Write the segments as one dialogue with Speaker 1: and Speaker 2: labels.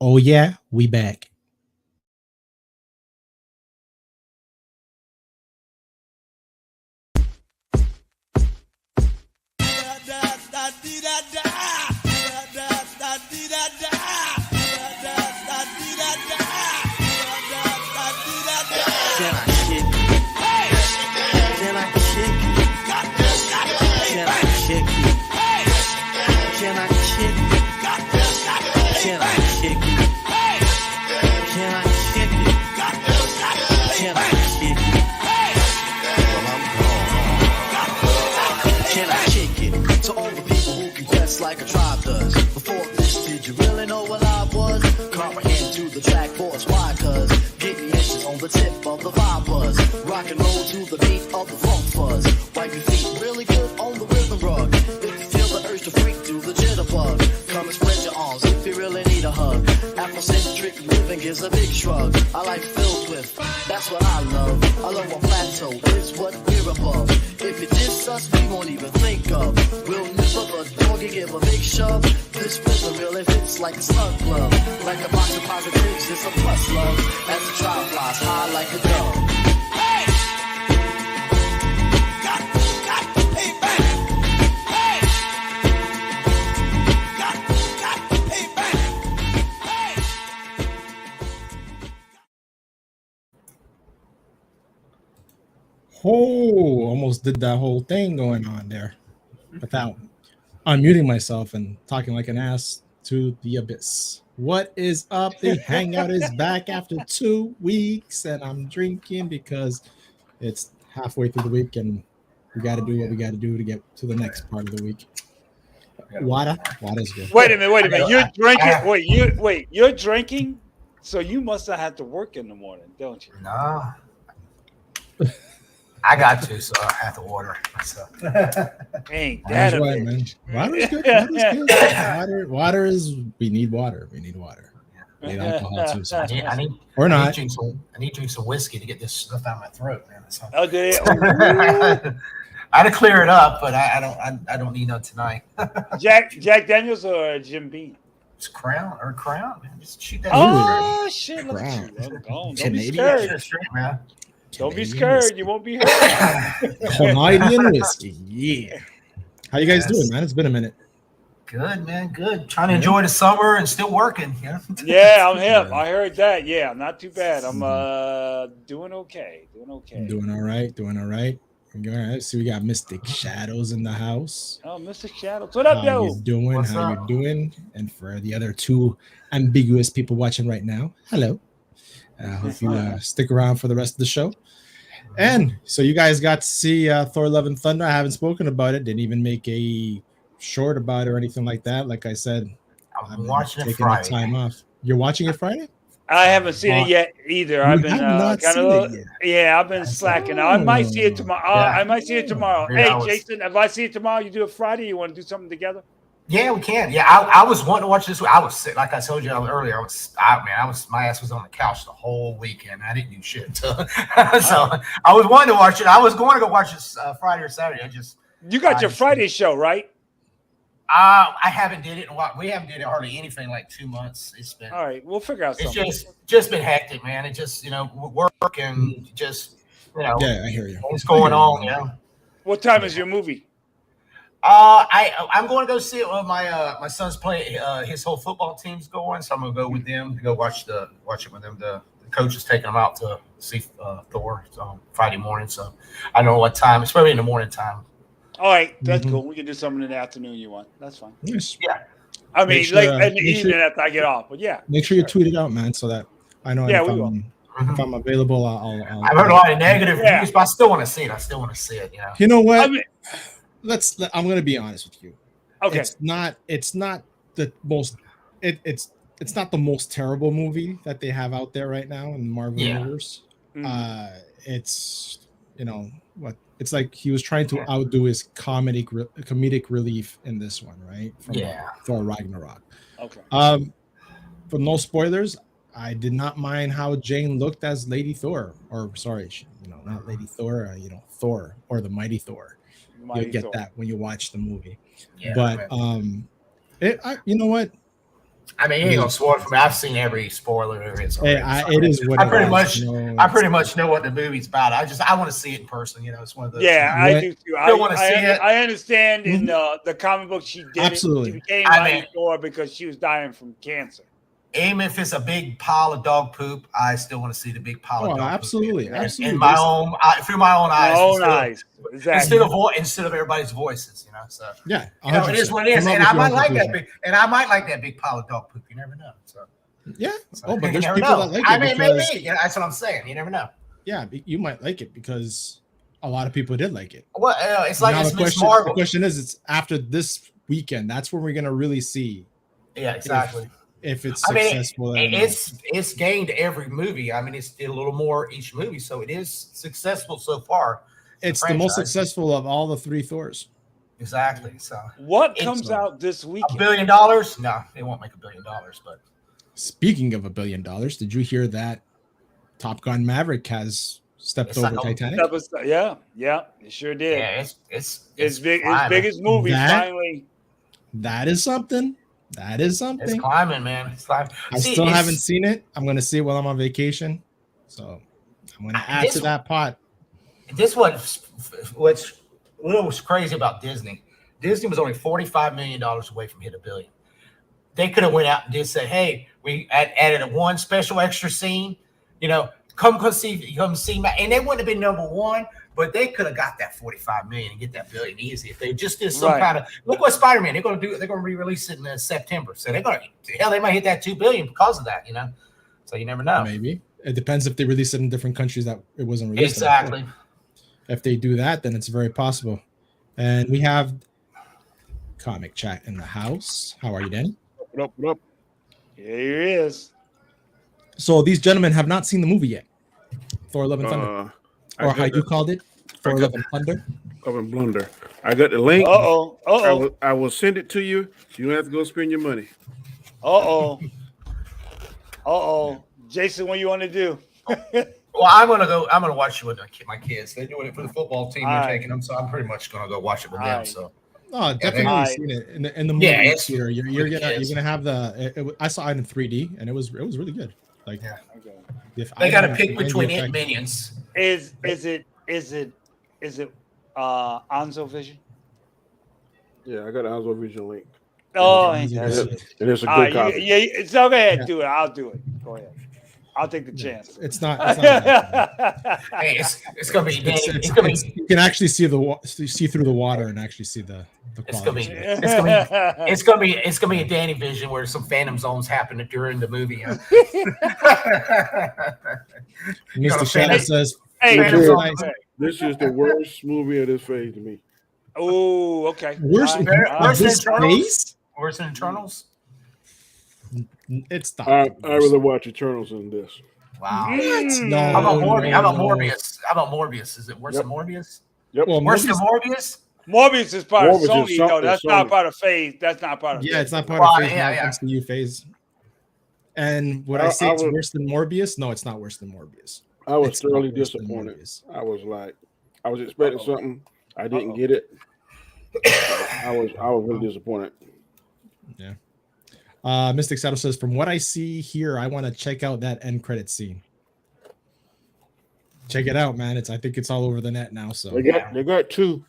Speaker 1: Oh yeah, we back.
Speaker 2: Can I kick it? Can I kick it? Can I kick it? Can I kick it? Can I kick it? Can I kick it? Can I kick it? Well, I'm gone. Can I kick it? To all the people who can dress like a tribe does. Before this, did you really know what I was? Comprehend to the track force, why? Cause getting inches on the tip of the vibe buzz. Rock and roll to the beat of the funk fuzz. Wipe your feet really good on the rhythm rug. If you feel the urge to freak, do the jitterbug. Come and spread your arms if you really need a hug. Afrocentric living is a big shrug. I like filled with, that's what I love. I love a plateau, is what we're above. If you diss us, we won't even think of. We'll nip up a dog and give a big shove. This rhythm really fits like a slug glove. Like a box of positives, it's a plus love. As the trial flies high like a dove.
Speaker 1: Oh, almost did that whole thing going on there without unmuting myself and talking like an ass to the abyss. What is up? The hangout is back after 2 weeks, and I'm drinking because it's halfway through the week, and we got to do what we got to do to get to the next part of the week. Water is good.
Speaker 3: Wait a minute. You're drinking. You're drinking. So you must have had to work in the morning, don't you?
Speaker 4: No. I got to, so I have to order. So.
Speaker 3: Ain't that a
Speaker 1: Water's
Speaker 3: bitch?
Speaker 1: Water's good. Water's good. Water is. We need water. We need water. We need alcohol too. So.
Speaker 4: I need
Speaker 1: or not.
Speaker 4: I need to drink some whiskey to get this stuff out of my throat, man. So.
Speaker 3: Okay.
Speaker 4: I had to clear it up, but I don't need none tonight.
Speaker 3: Jack Daniels or Jim Beam?
Speaker 4: It's Crown, man. Just shoot that.
Speaker 3: Oh shit! Look at you. Don't be scared.
Speaker 4: Man.
Speaker 3: Don't be scared. You won't be hurt.
Speaker 1: Canadian whiskey. Yeah. How you guys doing, man? It's been a minute.
Speaker 4: Good, man. Good. Trying to enjoy the summer and still working. Yeah.
Speaker 3: Yeah, I'm hip. I heard that. Yeah, not too bad. I'm doing okay.
Speaker 1: Doing all right. So we got Mystic Shadows in the house.
Speaker 3: Oh, Mr. Shadows. What up, yo?
Speaker 1: How you doing? And for the other two ambiguous people watching right now, hello. I hope you stick around for the rest of the show. And so you guys got to see Thor: Love and Thunder. I haven't spoken about it. Didn't even make a short about it or anything like that. Like I said,
Speaker 4: I'm watching it Friday.
Speaker 1: Time off. You're watching it Friday?
Speaker 3: I haven't seen it yet either. I've been I've been slacking. I might see it tomorrow. Hey, Jason, if I see it tomorrow, you do it Friday. You want to do something together?
Speaker 4: Yeah, we can. Yeah, I was wanting to watch this. I was sick, like I told you earlier. My ass was on the couch the whole weekend. I didn't do shit. So I was wanting to watch it. I was going to go watch this Friday or Saturday.
Speaker 3: You got your Friday show, right?
Speaker 4: I haven't did it. We haven't did it hardly anything like 2 months. It's been
Speaker 3: all right. We'll figure out something.
Speaker 4: It's just been hectic, man. It just work and just
Speaker 1: Yeah, I hear you.
Speaker 4: What's going on?
Speaker 3: What time is your movie?
Speaker 4: I'm going to go see it when my son's playing. His whole football team's going, so I'm going to go with them to go watch it with them. The coach is taking them out to see Thor on Friday morning, so I don't know what time. It's probably in the morning time.
Speaker 3: All right, that's cool. We can do something in the afternoon. You want? That's fine.
Speaker 1: Yes.
Speaker 4: Yeah.
Speaker 3: I mean, in the evening after I get off, but yeah.
Speaker 1: Make sure you tweet it out, man, so that I know.
Speaker 3: Yeah,
Speaker 1: if I'm available,
Speaker 4: I've heard a lot of negative reviews, but I still want to see it.
Speaker 1: You know what? I'm going to be honest with you.
Speaker 3: Okay.
Speaker 1: It's not the most. It's not the most terrible movie that they have out there right now in the Marvel universe. Mm-hmm. It's what. It's like he was trying to outdo his comedic relief in this one, right? From Thor Ragnarok.
Speaker 3: Okay.
Speaker 1: For no spoilers, I did not mind how Jane looked as Lady Thor, or sorry, not Lady Thor, Thor or the Mighty Thor. You'll get that when you watch the movie. Yeah, but you know what?
Speaker 4: I mean, you ain't gonna spoil it for me. I've seen every spoiler there is.
Speaker 1: Hey, it is what
Speaker 4: I pretty much,
Speaker 1: No,
Speaker 4: I pretty much know what the movie's about. I want to see it in person. You know, it's one of those.
Speaker 3: Yeah, I do too.
Speaker 4: I want to see it.
Speaker 3: I understand in the comic book she did
Speaker 1: Absolutely.
Speaker 3: it. She became Mighty Thor because she was dying from cancer.
Speaker 4: Even if it's a big pile of dog poop, I still want to see the big pile of dog
Speaker 1: absolutely,
Speaker 4: poop.
Speaker 1: Absolutely.
Speaker 4: In my own, through my own eyes.
Speaker 3: Exactly.
Speaker 4: Instead of everybody's voices, you know. So
Speaker 1: yeah,
Speaker 4: it is what it is, and I might like that big, big pile of dog poop. You never know. So
Speaker 1: yeah.
Speaker 4: So,
Speaker 1: but there's people that like it.
Speaker 4: I mean, maybe. You know, that's what I'm saying. You never know.
Speaker 1: Yeah, you might like it because a lot of people did like it.
Speaker 4: Well, it's like it's Miss
Speaker 1: Marvel. The question is, it's after this weekend. That's when we're gonna really see.
Speaker 4: Yeah, exactly.
Speaker 1: If it's successful,
Speaker 4: it's gained every movie. I mean, it's did a little more each movie, so it is successful so far.
Speaker 1: It's the most successful of all the 3 Thors.
Speaker 4: Exactly. So
Speaker 3: what comes out this weekend?
Speaker 4: $1 billion? No, they won't make $1 billion. But
Speaker 1: speaking of $1 billion, did you hear that Top Gun Maverick has stepped over Titanic?
Speaker 3: Yeah, it sure did.
Speaker 4: Yeah,
Speaker 3: it's big. Its biggest movie finally.
Speaker 1: That is something. That is something.
Speaker 4: It's climbing, man. It's climbing.
Speaker 1: I still haven't seen it. I'm going to see it while I'm on vacation. So I'm going to add to that pot.
Speaker 4: This what's crazy about Disney. Disney was only $45 million away from hitting $1 billion. They could have went out and just said, "Hey, we added a one special extra scene. You know, come see, and they wouldn't have been number one." But they could have got that $45 million and get that $1 billion easy if they just did some kind of look what Spider-Man. They're going to do. They're going to re-release it in September, so they're going to they might hit that $2 billion because of that. You know, so you never know.
Speaker 1: Maybe it depends if they release it in different countries that it wasn't released.
Speaker 4: Exactly.
Speaker 1: If they do that, then it's very possible. And we have Comic Chat in the house. How are you, Danny?
Speaker 3: What up? Here he is.
Speaker 1: So these gentlemen have not seen the movie yet. Thor: Love and Thunder. Or how you called it? Thor: Love and Thunder.
Speaker 5: Love and Blunder. I got the link. I will send it to you. You don't have to go spend your money.
Speaker 3: Jason, what you want to do?
Speaker 4: Well, I'm gonna watch it with my kids. They're doing it for the football team. They're taking them, so I'm pretty much gonna go watch it with them. So.
Speaker 1: Oh, definitely seen it in the movie theater. You're gonna have I saw it in 3D, and it was really good. Like,
Speaker 4: they got to pick between it and Minions.
Speaker 3: Is it Anzo Vision?
Speaker 5: Yeah, I got an Anzo Vision link.
Speaker 3: Oh,
Speaker 5: and it's a good copy.
Speaker 3: Yeah, so go ahead, do it. I'll do it. Go ahead. I'll take the chance.
Speaker 1: It's not
Speaker 4: hey, it's gonna be.
Speaker 1: You can actually see through the water and actually see the quality.
Speaker 4: It's gonna be a Danny Vision where some Phantom Zones happen during the movie. Huh?
Speaker 1: Mr. Shadow says,
Speaker 5: "This is the worst movie of this phase to me."
Speaker 3: Oh, okay.
Speaker 4: Worse than Eternals. Worse than Eternals.
Speaker 1: It's
Speaker 5: I rather watch Eternals than this.
Speaker 4: Wow.
Speaker 1: No.
Speaker 4: How about Morbius? How about Morbius? Is it worse than Morbius?
Speaker 5: Yep.
Speaker 1: Well,
Speaker 4: worse than Morbius?
Speaker 3: Morbius is part of Sony, though. That's not part of Phase. That's not part of.
Speaker 1: Yeah, it's not part of Phase. MCU Phase. And would I say it's worse than Morbius? No, it's not worse than Morbius.
Speaker 5: I was thoroughly disappointed. I was expecting something. I didn't get it. I was really disappointed.
Speaker 1: Yeah. Mystic Shadow says, from what I see here, I want to check out that end credit scene. Check it out, man. I think it's all over the net now. So
Speaker 5: they got two.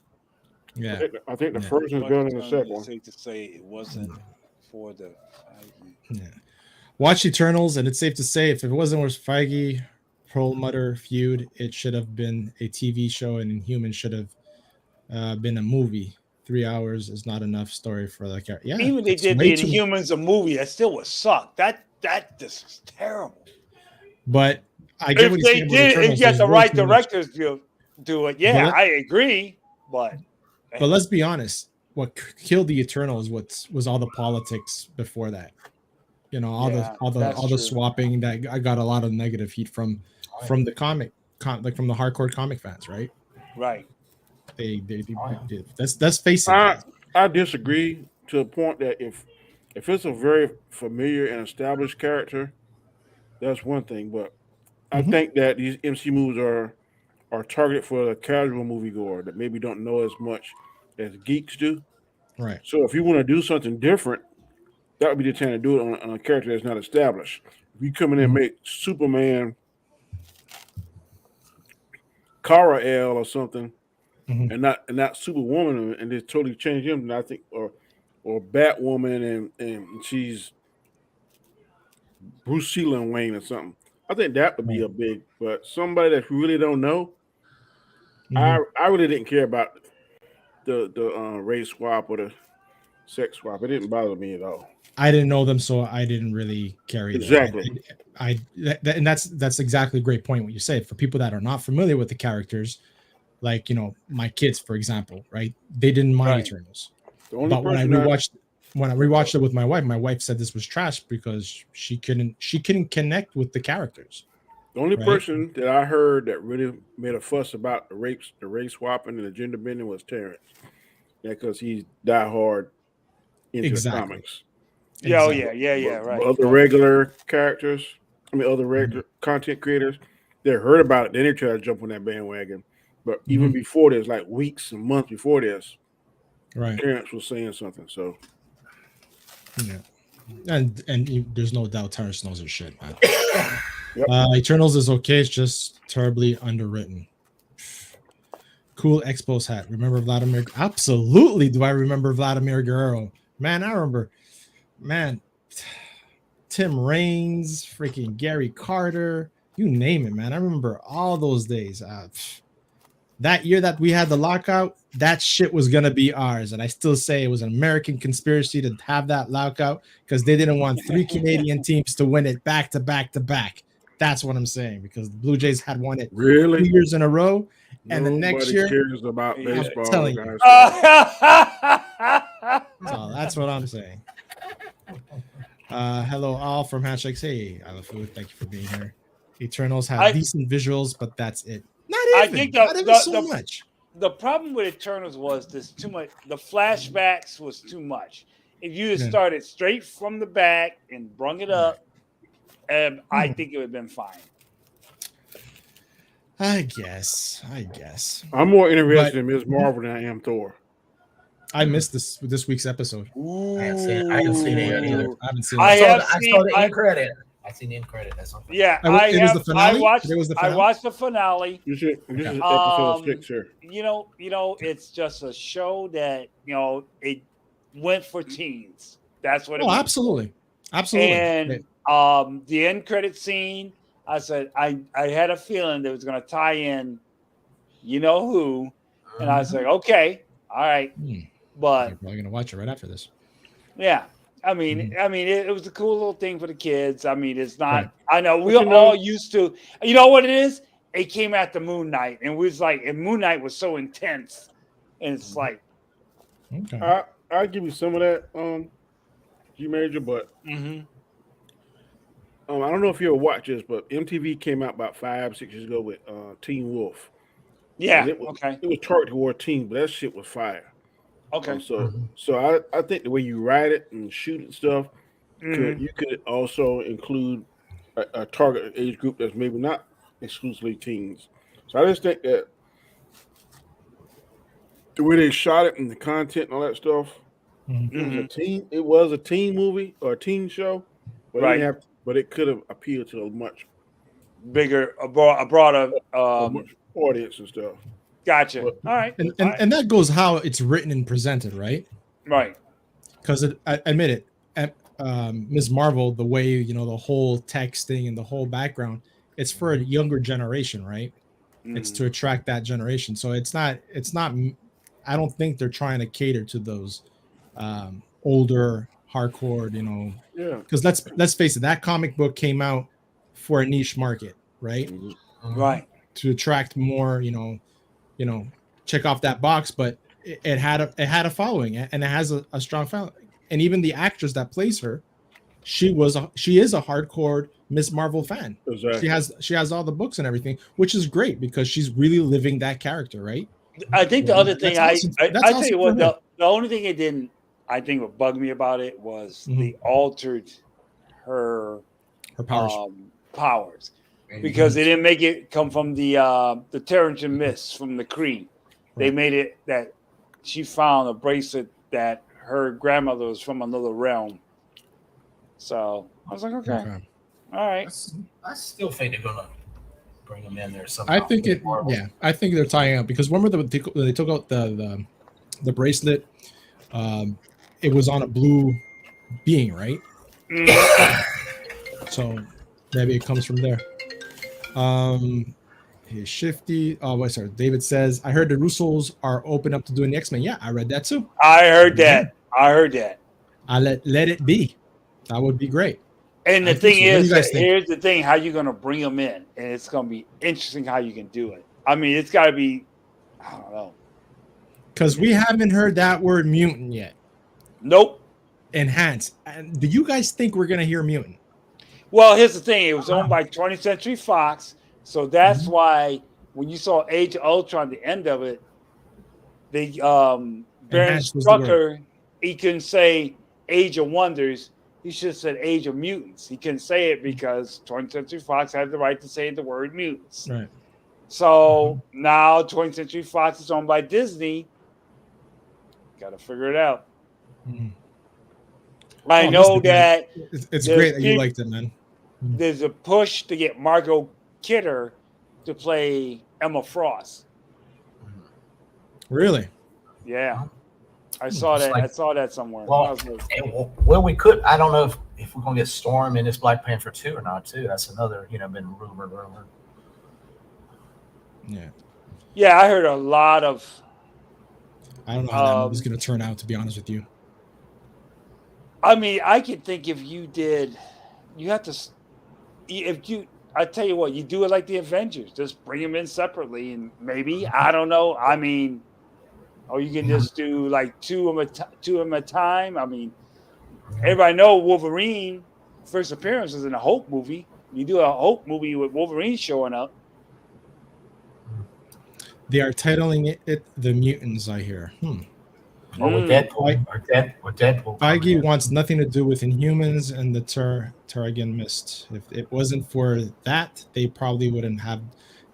Speaker 1: Yeah,
Speaker 5: I think the first one's done in the second one.
Speaker 3: Safe to say it wasn't for the.
Speaker 1: Yeah. Watch Eternals, and it's safe to say if it wasn't with Feige, Perlmutter feud, it should have been a TV show, and Inhuman should have been a movie. 3 hours is not enough story for the character. Yeah,
Speaker 3: even they did the Inhumans a movie, that still would suck. That just is terrible.
Speaker 1: But I get
Speaker 3: if they did, if you had the right directors do it, yeah, I agree. But
Speaker 1: let's be honest, what killed the Eternals was all the politics before that. You know, all the swapping that I got a lot of negative heat from the comic, like from the hardcore comic fans, right?
Speaker 3: Right.
Speaker 1: They let's face it.
Speaker 5: I disagree to a point that if it's a very familiar and established character, that's one thing. But I think that these MC movies are targeted for the casual moviegoer that maybe don't know as much as geeks do.
Speaker 1: Right.
Speaker 5: So if you want to do something different, that would be the time to do it on a character that's not established. If you come in and make Superman Kara L or something, and not Superwoman, and just totally change him, and I think, or Batwoman, and she's Bruce Sheila Wayne or something. I think that would be a big, but somebody that you really don't know. I really didn't care about the race swap or the sex swap. It didn't bother me at all.
Speaker 1: I didn't know them, so I didn't really care either.
Speaker 5: Exactly.
Speaker 1: And that's exactly a great point what you said. For people that are not familiar with the characters, like my kids, for example, right? They didn't mind Eternals. But when I rewatched it with my wife said this was trash because she couldn't connect with the characters.
Speaker 5: The only person that I heard that really made a fuss about the race swapping and the gender bending was Terrence. Yeah, because he's diehard into the comics.
Speaker 3: Yeah, right.
Speaker 5: Other regular characters, other regular content creators, they heard about it. Then they try to jump on that bandwagon. But even before this, like weeks and months before this, Terrence was saying something. So,
Speaker 1: yeah, and there's no doubt Terrence knows his shit, man. Eternals is okay. It's just terribly underwritten. Cool Expos hat. Remember Vladimir? Absolutely. Do I remember Vladimir Guerrero? Man, I remember. Man, Tim Raines, freaking Gary Carter, you name it, man. I remember all those days. That year that we had the lockout, that shit was gonna be ours, and I still say it was an American conspiracy to have that lockout because they didn't want 3 Canadian teams to win it back to back to back. That's what I'm saying, because the Blue Jays had won it 2 years in a row, and the next year
Speaker 5: cares about baseball.
Speaker 1: I'm telling you. So that's what I'm saying. Hello all from Hashtags. Hey, I love food. Thank you for being here. Eternals have decent visuals, but that's it. Not even so much.
Speaker 3: The problem with Eternals was this too much. The flashbacks was too much. If you had started straight from the back and brung it up, I think it would have been fine.
Speaker 1: I guess.
Speaker 5: I'm more interested in Ms. Marvel than I am Thor.
Speaker 1: I missed this week's episode.
Speaker 4: I haven't seen it either.
Speaker 1: I haven't seen it.
Speaker 4: I saw the end credit. I seen the end credit. That's something.
Speaker 3: Yeah,
Speaker 1: it was the finale.
Speaker 3: I watched the finale.
Speaker 5: This is episode 6 here.
Speaker 3: You know, it's just a show that it went for teens. That's what.
Speaker 1: Absolutely.
Speaker 3: And the end credit scene, I said I had a feeling that it was going to tie in, who, and I was like, okay, all right, but
Speaker 1: you're probably going to watch it right after this.
Speaker 3: Yeah. I mean, it was a cool little thing for the kids. I mean, it's not. Right. I know we all used to. You know what it is? It came after Moon Knight, and we was like, and Moon Knight was so intense, and it's like,
Speaker 5: okay. I'll give you some of that, G Major, but I don't know if you ever watched this, but MTV came out about 5-6 years ago with Teen Wolf.
Speaker 3: Yeah.
Speaker 5: It was targeted toward teens, but that shit was fire.
Speaker 3: Okay.
Speaker 5: So I think the way you write it and shoot and stuff, you could also include a target age group that's maybe not exclusively teens. So I just think that the way they shot it and the content and all that stuff, it was a teen movie or a teen show, but it could have appealed to a much
Speaker 3: bigger, a broader
Speaker 5: audience and stuff.
Speaker 3: Gotcha. All right.
Speaker 1: And that goes how it's written and presented, right?
Speaker 3: Right.
Speaker 1: Because I admit it, Ms. Marvel, the way, the whole texting and the whole background, it's for a younger generation, right? It's to attract that generation. So it's not, I don't think they're trying to cater to those older, hardcore, because let's face it, that comic book came out for a niche market, right?
Speaker 3: Right.
Speaker 1: To attract more, check off that box, but it had a following, and it has a strong following. And even the actress that plays her, she is a hardcore Miss Marvel fan.
Speaker 5: Exactly.
Speaker 1: She has all the books and everything, which is great because she's really living that character, right?
Speaker 3: I think the other thing I tell you what, the only thing it didn't, I think what bugged me about it was they altered her powers. Because they didn't make it come from the Terrigen Mist from the Kree. They made it that she found a bracelet that her grandmother was from another realm, So I was like, okay. All right.
Speaker 4: I still think they're gonna bring him in there somehow.
Speaker 1: I think it. Yeah, I think they're tying up because remember they took out the bracelet. It was on a blue being, right? So maybe it comes from there. He's shifty. Oh, wait, sorry. David says, I heard the Russos are open up to doing the X-Men. Yeah, I read that too.
Speaker 3: I heard that.
Speaker 1: I let it be. That would be great.
Speaker 3: And the thing is, here's the thing: how you going to bring them in, and it's going to be interesting how you can do it. I mean, it's got to be, I don't know,
Speaker 1: because we haven't heard that word mutant yet.
Speaker 3: Nope.
Speaker 1: Enhance. And do you guys think we're going to hear mutant?
Speaker 3: Well, here's the thing: it was owned by 20th Century Fox, so that's why when you saw Age of Ultron, the end of it, they Baron Strucker, he couldn't say Age of Wonders. He should have said Age of Mutants. He couldn't say it because 20th Century Fox had the right to say the word mutants.
Speaker 1: Right.
Speaker 3: So now 20th Century Fox is owned by Disney. Got to figure it out. I know that
Speaker 1: it's great that you liked it, man.
Speaker 3: There's a push to get Margot Kidder to play Emma Frost.
Speaker 1: Really?
Speaker 3: Yeah. I saw that. I saw that somewhere.
Speaker 4: Well, we could. I don't know if we're gonna get Storm in this Black Panther 2 or not. Too. That's another, been rumored.
Speaker 1: Yeah.
Speaker 3: Yeah, I heard a lot of.
Speaker 1: I don't know how that movie's gonna turn out. To be honest with you.
Speaker 3: I mean, I could think if you did, you have to. If you, I tell you what, you do it like the Avengers. Just bring them in separately, and maybe I don't know. I mean. Or you can just do like two of them at a time. I mean, everybody know Wolverine first appearance was in a Hulk movie. You do a Hulk movie with Wolverine showing up.
Speaker 1: They are titling it The Mutants, I hear.
Speaker 4: Or with Deadpool. Or Deadpool.
Speaker 1: Feige wants nothing to do with Inhumans and the Terrigen Mist. If it wasn't for that, they probably wouldn't have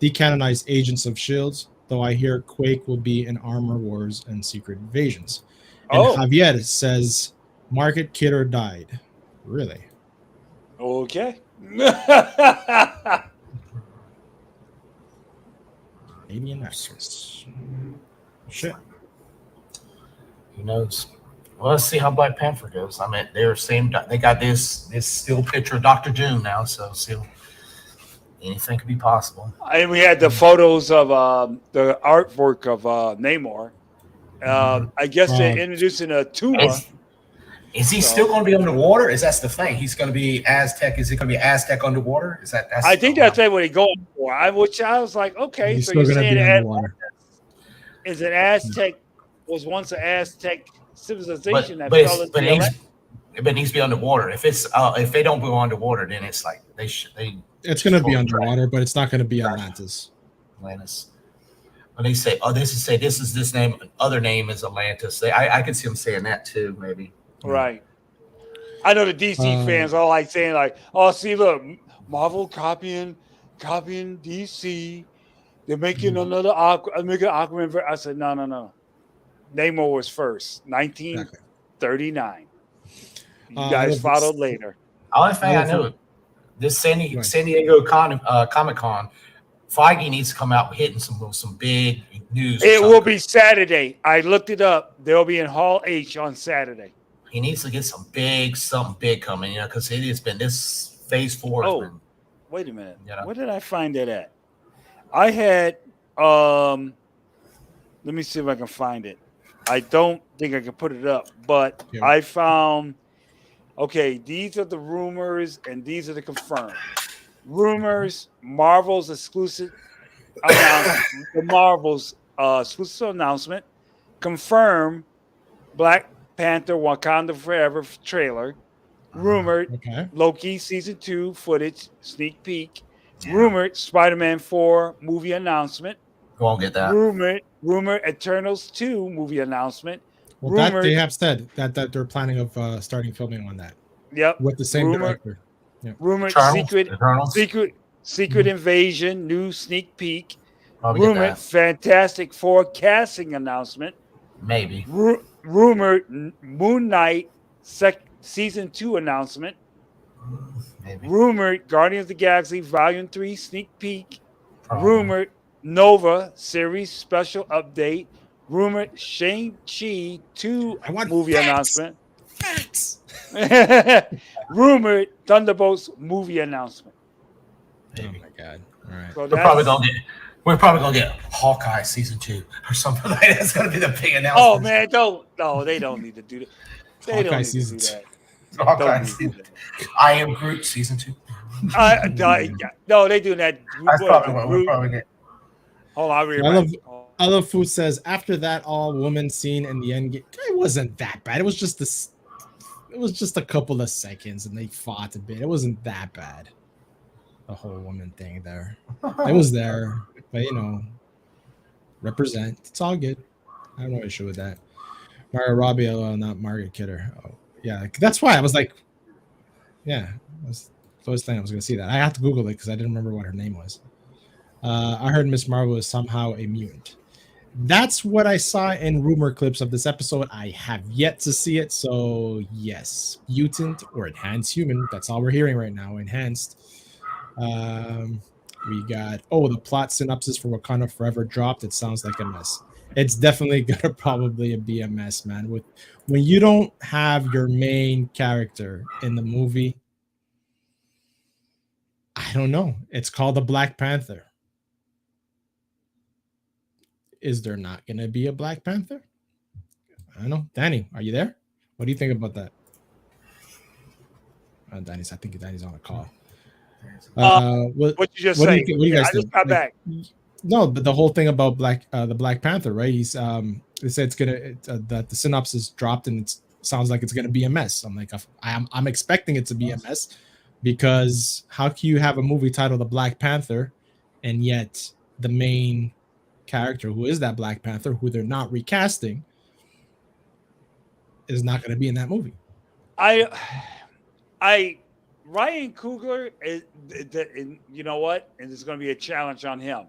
Speaker 1: decanonized Agents of S.H.I.E.L.D., though I hear Quake will be in Armor Wars and Secret Invasions. And Javier says, Margaret Kidder died. Really?
Speaker 3: Okay.
Speaker 1: Canadian actress. Shit.
Speaker 4: Who knows? Well, let's see how Black Panther goes. I mean, they got this still picture of Dr. Doom now, so anything could be possible.
Speaker 3: And we had the photos of the artwork of Namor. I guess they're introducing a tumor.
Speaker 4: Is he still going to be underwater? That's the thing. He's going to be Aztec. Is it going to be Aztec underwater? I think
Speaker 3: that's what he's going for. Which I was like, okay,
Speaker 1: he's
Speaker 3: so you're saying
Speaker 1: underwater.
Speaker 3: Is an Aztec was once an Aztec civilization
Speaker 4: but it needs to be underwater. If they don't go underwater, then it's like
Speaker 1: it's going to be underwater, but it's not going to be Atlantis.
Speaker 4: When they say, this name, other name is Atlantis. I can see them saying that too, maybe.
Speaker 3: Right. I know the DC fans all like saying like, oh, see, look, Marvel copying DC. They're making another Aquaman. I said, no. Namor was first, 1939. You guys followed later.
Speaker 4: Only thing I know. This San Diego Comic-Con, Feige needs to come out hitting some big news.
Speaker 3: It will be Saturday. I looked it up. They'll be in Hall H on Saturday.
Speaker 4: He needs to get something big coming, because it has been this Phase 4.
Speaker 3: Wait a minute. Where did I find that at? I had let me see if I can find it. I don't think I can put it up, but I found. Okay, these are the rumors and these are the confirmed. Rumors, Marvel's exclusive announcement, the Marvel's exclusive announcement, confirmed Black Panther Wakanda Forever trailer, rumored Loki season 2 footage, sneak peek, rumored Spider-Man 4 movie announcement.
Speaker 4: Won't get that.
Speaker 3: Rumored Eternals 2 movie announcement.
Speaker 1: Well, that they have said that they're planning of starting filming on that.
Speaker 3: Yep.
Speaker 1: With the same director. Yep.
Speaker 3: Rumored Secret Invasion, new sneak peek. Rumored Fantastic Four casting announcement.
Speaker 4: Maybe.
Speaker 3: Rumored Moon Knight season 2 announcement.
Speaker 4: Maybe.
Speaker 3: Rumored Guardians of the Galaxy Volume 3 sneak peek.
Speaker 4: Probably.
Speaker 3: Rumored Nova series special update. Rumored Shang-Chi 2
Speaker 1: I want
Speaker 3: movie
Speaker 1: facts.
Speaker 3: announcement.
Speaker 1: Facts.
Speaker 3: Rumored Thunderbolts movie announcement.
Speaker 1: Oh my god! All right.
Speaker 3: So
Speaker 4: We're probably gonna get Hawkeye season 2 or something like that. That's gonna be the big announcement.
Speaker 3: oh man, they don't need to do that. They
Speaker 1: Hawkeye
Speaker 3: don't need
Speaker 1: season
Speaker 3: to do
Speaker 1: 2.
Speaker 3: that.
Speaker 4: Hawkeye
Speaker 3: Don't need to
Speaker 4: season
Speaker 3: do
Speaker 4: 2. I Am Groot season 2.
Speaker 3: No, they doing that.
Speaker 4: That's probably what we're probably getting.
Speaker 3: Hold on, I'll read
Speaker 1: I love Food says after that all woman scene in the end game, it wasn't that bad. It was just this. It was just a couple of seconds and they fought a bit. It wasn't that bad. The whole woman thing there. It was there, but represent. It's all good. I have no issue with that. Margaret Robbie, not Margaret Kidder. Oh, yeah, that's why I was like, yeah, I was the first thing I was going to see that. I had to Google it because I didn't remember what her name was. I heard Miss Marvel is somehow a mutant. That's what I saw in rumor clips of this episode. I have yet to see it, so yes, mutant or enhanced human. That's all we're hearing right now. Enhanced. We got the plot synopsis for Wakanda Forever dropped. It sounds like a mess. It's definitely gonna probably be a mess, man. When you don't have your main character in the movie, I don't know. It's called the Black Panther. Is there not gonna be a Black Panther? I don't know. Danny, are you there? What do you think about that? I think Danny's on a call.
Speaker 3: What you just say?
Speaker 1: What do you guys
Speaker 3: I
Speaker 1: think?
Speaker 3: just got back.
Speaker 1: No, but the whole thing about the Black Panther, right? He's they said that the synopsis dropped and it sounds like it's gonna be a mess. I'm like, I'm expecting it to be a mess because how can you have a movie titled The Black Panther and yet the main character who is that Black Panther, who they're not recasting, is not going to be in that movie?
Speaker 3: Ryan Coogler is, you know what? And it's going to be a challenge on him.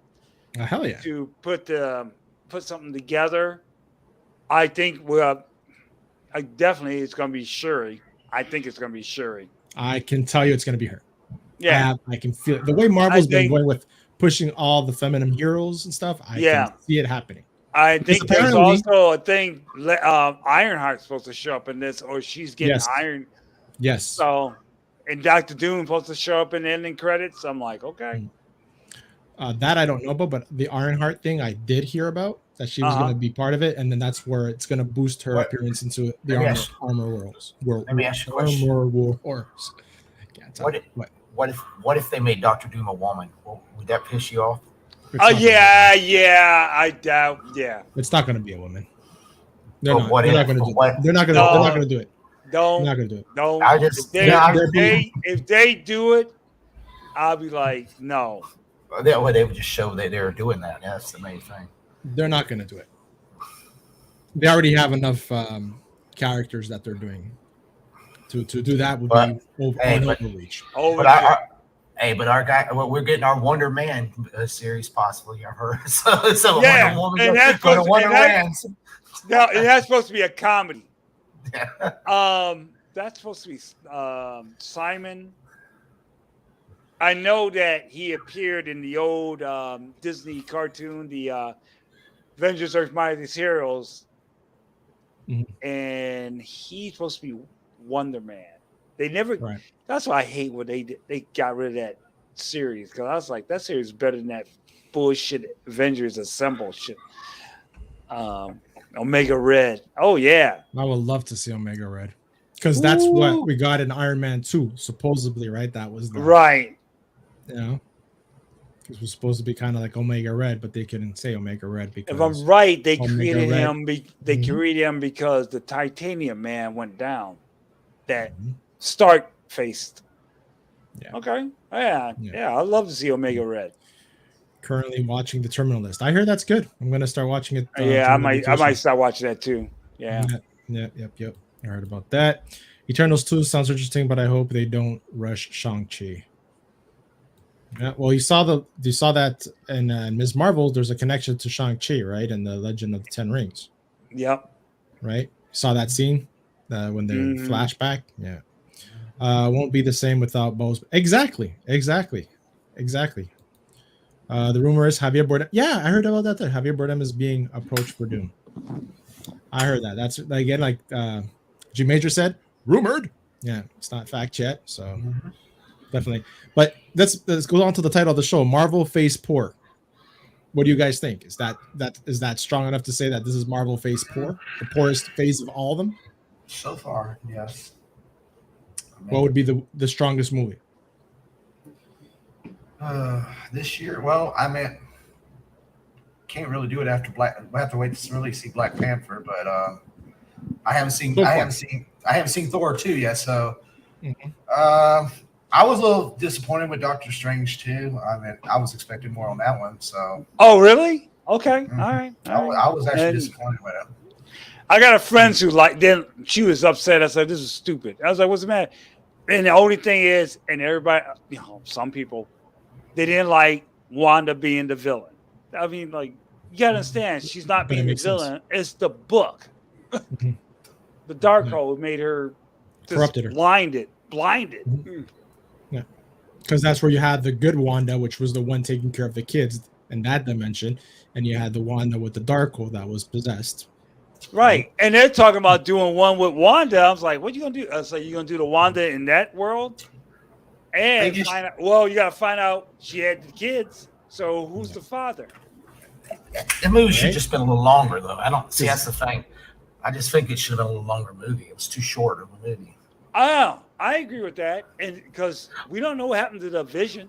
Speaker 1: Hell yeah!
Speaker 3: To put something together. I think definitely it's going to be Shuri. I think it's going to be Shuri.
Speaker 1: I can tell you it's going to be her.
Speaker 3: Yeah,
Speaker 1: I can feel it. The way Marvel's been going with pushing all the feminine heroes and stuff. I can see it happening.
Speaker 3: I think there's also a thing. Ironheart's supposed to show up in this, or she's getting iron.
Speaker 1: Yes.
Speaker 3: So, and Dr. Doom supposed to show up in the ending credits. I'm like, okay.
Speaker 1: That I don't know about, but the Ironheart thing I did hear about that she was going to be part of it, and then that's where it's going to boost her appearance into the Armor Worlds.
Speaker 4: Let me ask you a question.
Speaker 1: Armor Wars.
Speaker 4: What if they made Dr. Doom a woman? Would that piss you off?
Speaker 3: Yeah. I doubt. Yeah.
Speaker 1: It's not going to be a woman. They're not going to do it. They're not going to do it.
Speaker 3: Don't.
Speaker 1: They're not going to do it.
Speaker 3: Don't. If they do it, I'll be like, no.
Speaker 4: They would just show that they're doing that. That's the main thing.
Speaker 1: They're not going to do it. They already have enough characters that they're doing. To do that would be overreach.
Speaker 4: But our guy, we're getting our Wonder Man series possibly. I've heard. So
Speaker 3: yeah,
Speaker 4: Wonder
Speaker 3: and that's supposed to be a comedy. That's supposed to be Simon. I know that he appeared in the old Disney cartoon, the Avengers Earth Mightiest Heroes, and he's supposed to be Wonder Man. They never. Right. That's why I hate when they got rid of that series, because I was like, that series is better than that bullshit Avengers Assemble shit. Omega Red. Oh yeah, I
Speaker 1: would love to see Omega Red because that's what we got in Iron Man 2, supposedly, right? That was
Speaker 3: right.
Speaker 1: It was supposed to be kind of like Omega Red, but they couldn't say Omega Red because
Speaker 3: if I'm right, they created him. They created him because the Titanium Man went down. That Stark faced. Yeah. Okay. Yeah. I'd love to see Omega Red.
Speaker 1: Currently watching the Terminal List. I heard that's good. I'm gonna start watching it.
Speaker 3: I might start watching that too. Yeah.
Speaker 1: Yep. I heard about that. Eternals 2 sounds interesting, but I hope they don't rush Shang-Chi. Yeah, well, you saw that in Ms. Marvel. There's a connection to Shang-Chi, right? And the Legend of the Ten Rings.
Speaker 3: Yep.
Speaker 1: Right. You saw that scene when they're flashback. Yeah. Won't be the same without Bose. Exactly. The rumor is Javier Bardem. Yeah, I heard about that. Too. Javier Bardem is being approached for Doom. I heard that. That's again like G Major said, rumored. Yeah, it's not fact yet, so definitely. But let's go on to the title of the show: Marvel Phase Poor. What do you guys think? Is that strong enough to say that this is Marvel Phase Poor, the poorest phase of all of them?
Speaker 4: So far, yes.
Speaker 1: What would be the strongest movie?
Speaker 4: This year? Well, I mean, can't really do it after Black. We have to wait to really see Black Panther, but I haven't seen Thor 2 yet. So, I was a little disappointed with Doctor Strange too. I mean, I was expecting more on that one. So.
Speaker 3: Oh, really? Okay. All right.
Speaker 4: I was actually disappointed with it.
Speaker 3: I got a friend who then she was upset. I said, "This is stupid." I was like, "What's the matter?" And the only thing is, and everybody, some people, they didn't like Wanda being the villain. I mean, like, you gotta understand, she's not being the villain. It's the book. The Darkhold made her
Speaker 1: corrupted her,
Speaker 3: blinded.
Speaker 1: Yeah, because that's where you had the good Wanda, which was the one taking care of the kids in that dimension, and you had the Wanda with the Darkhold that was possessed.
Speaker 3: Right, and they're talking about doing one with Wanda. I was like, "What are you gonna do?" I was like, "You gonna do the Wanda in that world?" And find out. Well, you gotta find out she had the kids. So who's the father?
Speaker 4: The movie should just been a little longer, though. I don't see that's the thing. I just think it should have been a little longer movie. It was too short of a movie.
Speaker 3: Oh, I agree with that, and because we don't know what happened to the Vision.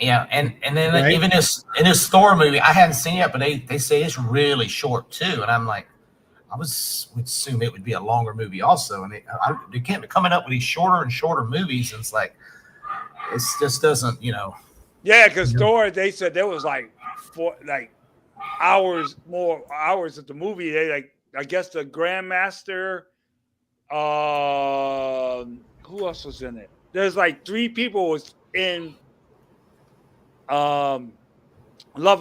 Speaker 4: Yeah, and then even in this Thor movie, I haven't seen it, but they say it's really short too, and I'm like. would assume it would be a longer movie also, and they can't be coming up with these shorter and shorter movies. And it's like it just doesn't,
Speaker 3: Yeah, because Thor, they said there was like more hours of the movie. They I guess the Grandmaster. Who else was in it? There's like 3 people was in Love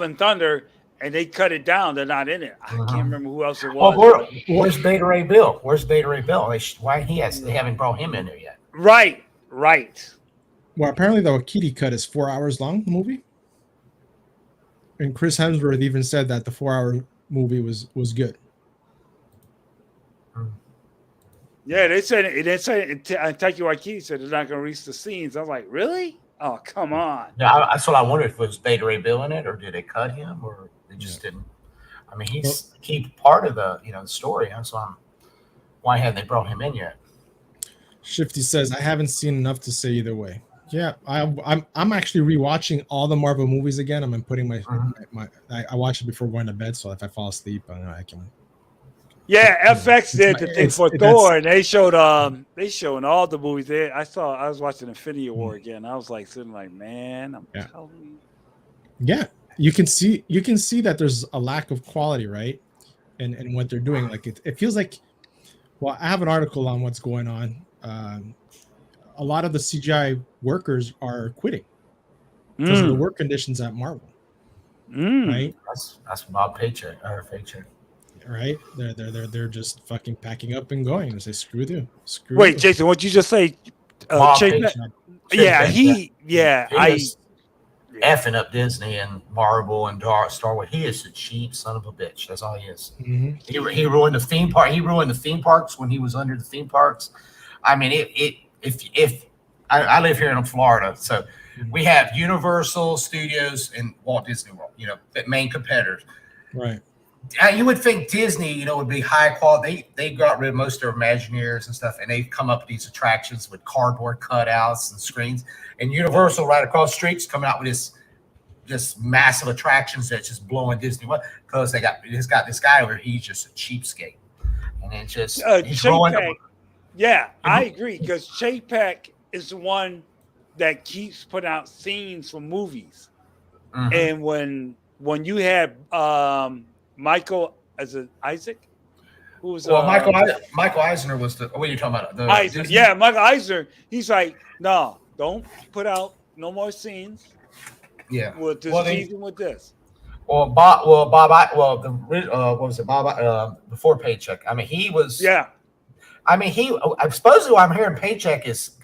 Speaker 3: and Thunder. And they cut it down. They're not in it. I can't remember who else it was.
Speaker 4: Well, where's Beta Ray Bill? They haven't brought him in there yet.
Speaker 3: Right.
Speaker 1: Well, apparently the Wakiti cut is 4 hours long, the movie. And Chris Hemsworth even said that the 4-hour movie was good.
Speaker 3: Yeah, they said Taika Waititi said they're not going to release the scenes. I was like, really? Oh, come on.
Speaker 4: Yeah, that's what I wondered, if it was Beta Ray Bill in it, or did they cut him, or they just didn't. I mean, he's a key part of the the story. So why haven't they brought him in yet?
Speaker 1: Shifty says, I haven't seen enough to say either way. Yeah, I'm actually rewatching all the Marvel movies again. I'm putting I watch it before going to bed, so if I fall asleep, I can.
Speaker 3: Yeah, FX did the thing for Thor, and they showed all the movies there. I was watching Infinity War again. I was like sitting like, man, I'm telling you.
Speaker 1: Yeah, you can see that there's a lack of quality, right? And what they're doing. Like it feels like. Well, I have an article on what's going on. A lot of the CGI workers are quitting because of the work conditions at Marvel. Right?
Speaker 4: That's Bob paycheck.
Speaker 1: Right? They're just fucking packing up and going. They say screw you.
Speaker 3: Wait, Jason, what'd you just say?
Speaker 4: Effing up Disney and Marvel and Star Wars. He is a cheap son of a bitch. That's all he is. Mm-hmm. He ruined the theme park. He ruined the theme parks when he was under the theme parks. I mean, if I live here in Florida, so we have Universal Studios and Walt Disney World. The main competitors.
Speaker 1: Right.
Speaker 4: You would think Disney, would be high quality. They got rid of most of their Imagineers and stuff, and they've come up with these attractions with cardboard cutouts and screens. And Universal, right across the street, is coming out with this massive attractions that's just blowing Disney up, because they got this guy over. He's just a cheapskate, and it's just he's growing up.
Speaker 3: Yeah, I agree, because Chapek is the one that keeps putting out scenes from movies, and when you had Michael Isaac, who was
Speaker 4: Michael Eisner was the. What are you talking about?
Speaker 3: Michael Eisner. He's like, no, don't put out no more scenes.
Speaker 4: Yeah,
Speaker 3: with this season with this.
Speaker 4: What was it? Bob before Paycheck. I mean, he was.
Speaker 3: Yeah.
Speaker 4: I mean, supposedly what I'm hearing, Paycheck is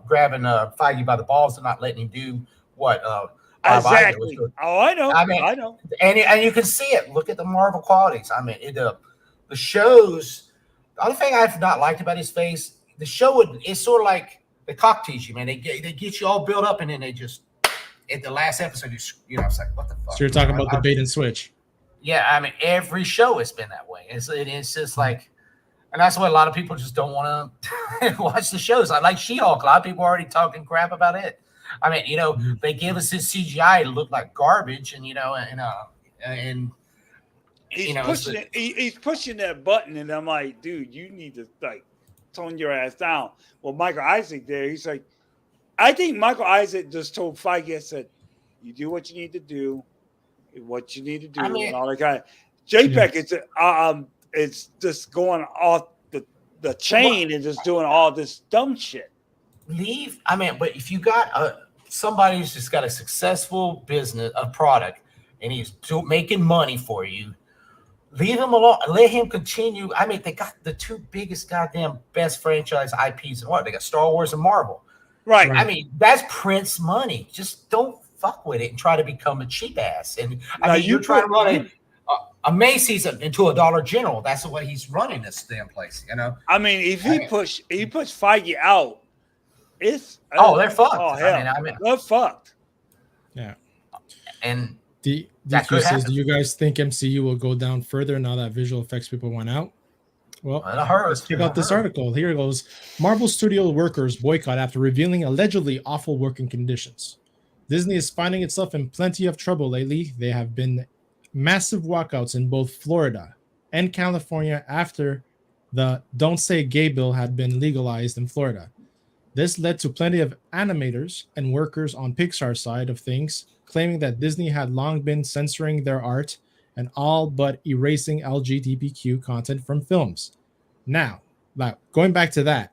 Speaker 4: grabbing Feige by the balls and not letting him do what Bob Iger was
Speaker 3: Exactly.
Speaker 4: doing.
Speaker 3: Oh, I know.
Speaker 4: I mean,
Speaker 3: I know.
Speaker 4: and you can see it. Look at the Marvel qualities. I mean, the shows. The only thing I've not liked about his face, the show it's sort of like they cock tease you, man. They get you all built up, and then they just at the last episode, it's like, what the fuck?
Speaker 1: So you're talking about the bait and switch.
Speaker 4: Yeah, I mean, every show has been that way. It's just like, and that's why a lot of people just don't want to watch the shows. I like She-Hulk. A lot of people are already talking crap about it. I mean, they give us this CGI to look like garbage, and
Speaker 3: He's pushing it. He's pushing that button, and I'm like, dude, you need to like tone your ass down. Well, Michael Isaac there, he's like, I think Michael Isaac just told Feige, said, you do what you need to do, and all that kind of. JPEG, it's just going off the chain and just doing all this dumb shit.
Speaker 4: But if you got somebody who's just got a successful business, a product, and he's making money for you, leave him alone. Let him continue. I mean, they got the two biggest goddamn best franchise IPs in what? They got Star Wars and Marvel.
Speaker 3: Right.
Speaker 4: I mean, that's Prince money. Just don't fuck with it and try to become a cheap ass. And I mean, you're trying to run a Macy's into a Dollar General. That's the way he's running this damn place.
Speaker 3: I mean, if he push Feige out, they're fucked. Oh hell, I mean, they're fucked.
Speaker 1: Yeah.
Speaker 4: And
Speaker 1: DQ says, do you guys think MCU will go down further now that visual effects people went out? Well, let's check out this article. Here it goes. Marvel Studio workers boycott after revealing allegedly awful working conditions. Disney is finding itself in plenty of trouble lately. There have been massive walkouts in both Florida and California after the Don't Say Gay bill had been legalized in Florida. This led to plenty of animators and workers on Pixar's side of things claiming that Disney had long been censoring their art and all but erasing LGBTQ content from films. Now, going back to that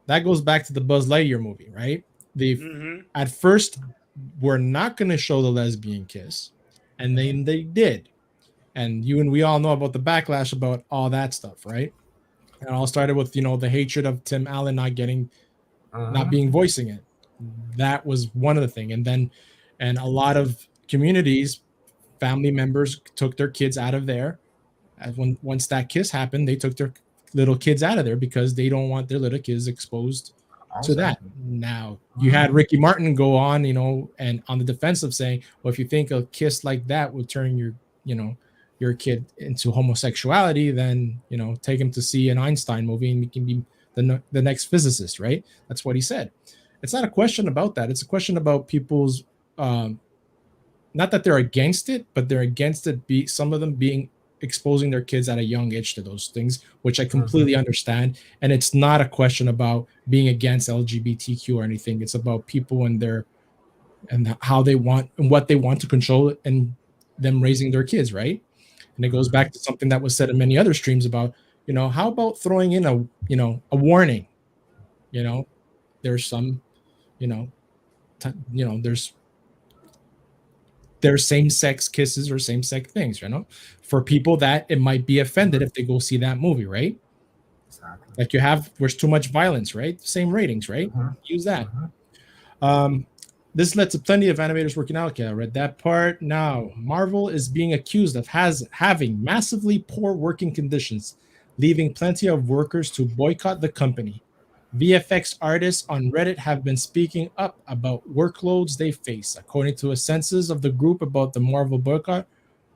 Speaker 1: goes back to the Buzz Lightyear movie, right? At first, we're not going to show the lesbian kiss, and then they did. And we all know about the backlash about all that stuff, right? And it all started with, the hatred of Tim Allen not voicing it. That was one of the things. And a lot of communities, family members took their kids out of there. And once that kiss happened, they took their little kids out of there because they don't want their little kids exposed to that. Now, you had Ricky Martin go on, and on the defensive saying, well, if you think a kiss like that would turn your kid into homosexuality, then, take him to see an Einstein movie and he can be the next physicist, right? That's what he said. It's not a question about that. It's a question about people's, not that they're against it, but they're against it. Some of them exposing their kids at a young age to those things, which I completely understand. And it's not a question about being against LGBTQ or anything. It's about people and how they want and what they want to control and them raising their kids, right? And it goes back to something that was said in many other streams about, how about throwing in a warning? There's some, there's same-sex kisses or same-sex things, for people that it might be offended if they go see that movie, right? Exactly. Like there's too much violence, right? Same ratings, right? Use that. This led to plenty of animators working out. Okay, I read that part. Now, Marvel is being accused of having massively poor working conditions, leaving plenty of workers to boycott the company. VFX artists on Reddit have been speaking up about workloads they face. According to a census of the group about the Marvel boycott,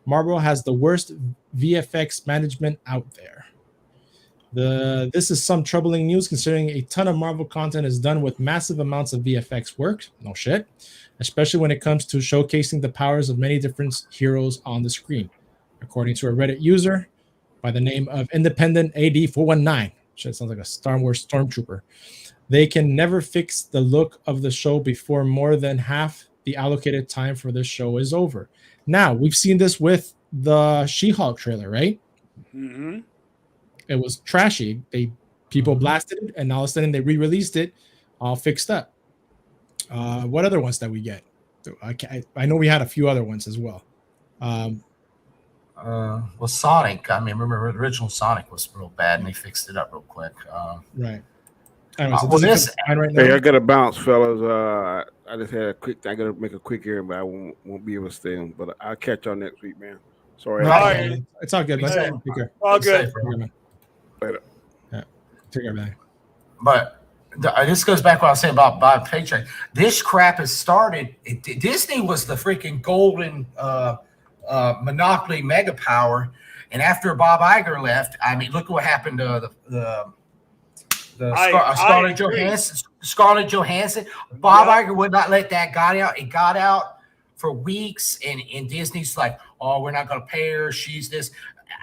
Speaker 1: Marvel has the worst VFX management out there. This is some troubling news considering a ton of Marvel content is done with massive amounts of VFX work. No shit. Especially when it comes to showcasing the powers of many different heroes on the screen. According to a Reddit user by the name of Independent AD419. Shit, sounds like a Star Wars stormtrooper. They can never fix the look of the show before more than half the allocated time for this show is over. Now, we've seen this with the She-Hulk trailer, right? It was trashy. People blasted it, and all of a sudden they re-released it, all fixed up. What other ones that we get? I know we had a few other ones as well.
Speaker 4: Well, Sonic. I mean, remember the original Sonic was real bad, and they fixed it up real quick.
Speaker 1: Right. Anyways,
Speaker 4: Well,
Speaker 1: does it
Speaker 4: this
Speaker 1: fine right now?
Speaker 5: Hey, I got to bounce, fellas. I just had a quick. I got to make a quick errand, but I won't be able to stay on. But I'll catch y'all next week, man. Sorry.
Speaker 4: No,
Speaker 5: I
Speaker 3: All
Speaker 5: had to
Speaker 3: right.
Speaker 1: It's all good,
Speaker 4: Be
Speaker 1: man.
Speaker 4: safe.
Speaker 1: Take care.
Speaker 3: All
Speaker 4: Be
Speaker 3: good.
Speaker 4: safe, bro.
Speaker 1: Take care, man.
Speaker 5: later.
Speaker 1: Yeah. Take care, man.
Speaker 4: But this goes back to what I was saying about buying paycheck. This crap has started. Disney was the freaking golden monopoly mega power, and after Bob Iger left, I mean, look what happened to Scarlett
Speaker 3: agree.
Speaker 4: Johansson. Scarlett Johansson. Bob Iger would not let that got out. It got out for weeks, and Disney's like, "Oh, we're not going to pay her. She's this."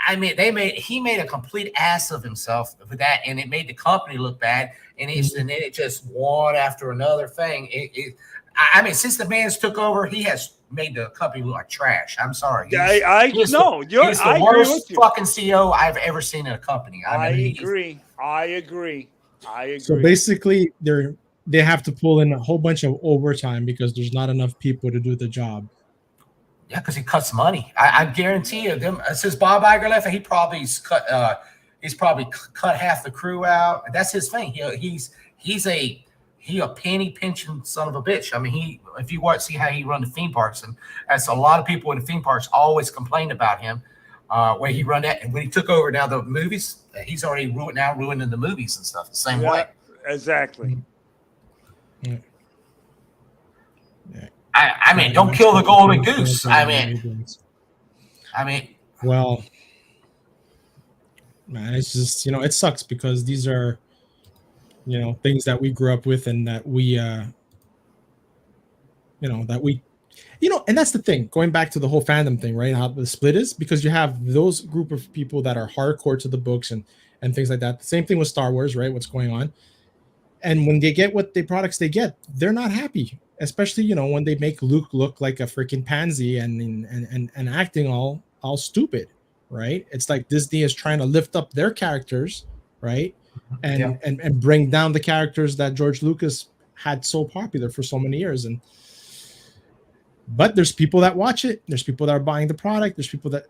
Speaker 4: I mean, he made a complete ass of himself with that, and it made the company look bad. And then it just one after another thing. I mean, since the man's took over, he has made the company look like trash. I'm sorry. He's the
Speaker 3: I agree with
Speaker 4: worst
Speaker 3: you.
Speaker 4: fucking CEO I've ever seen in a company.
Speaker 3: I
Speaker 4: mean,
Speaker 3: agree.
Speaker 1: So basically, they have to pull in a whole bunch of overtime because there's not enough people to do the job.
Speaker 4: Yeah, because he cuts money. I guarantee you, them since Bob Iger left, he's probably cut half the crew out. That's his thing. He's a penny pinching son of a bitch. I mean, if you see how he run the theme parks, and that's a lot of people in the theme parks always complained about him. Where he run that, and when he took over now the movies, he's already ruining the movies and stuff the same way.
Speaker 3: Exactly.
Speaker 1: Yeah.
Speaker 4: I mean, don't kill the golden goose. I mean,
Speaker 1: well, man, it's just it sucks because these are things that we grew up with and that we and that's the thing, going back to the whole fandom thing, right? How the split is because you have those group of people that are hardcore to the books and things like that. The same thing with Star Wars, right? What's going on? And when they get what the products they get, they're not happy, especially when they make Luke look like a freaking pansy and acting all stupid, right? It's like Disney is trying to lift up their characters, right? And bring down the characters that George Lucas had so popular for so many years. But there's people that watch it. There's people that are buying the product. There's people that,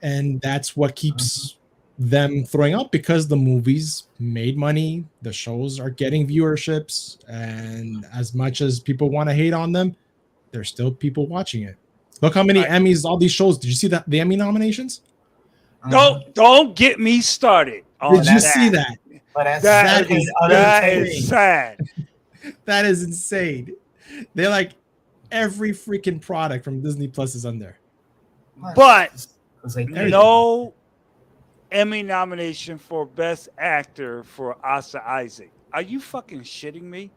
Speaker 1: and that's what keeps them throwing up because the movies made money. The shows are getting viewerships. And as much as people want to hate on them, there's still people watching it. Look how many Emmys, all these shows. Did you see the Emmy nominations?
Speaker 3: Don't get me started.
Speaker 1: Did you see that?
Speaker 3: That is sad.
Speaker 1: That is insane. They're like, every freaking product from Disney Plus is on there.
Speaker 3: But no Emmy nomination for Best Actor for Oscar Isaac. Are you fucking shitting me?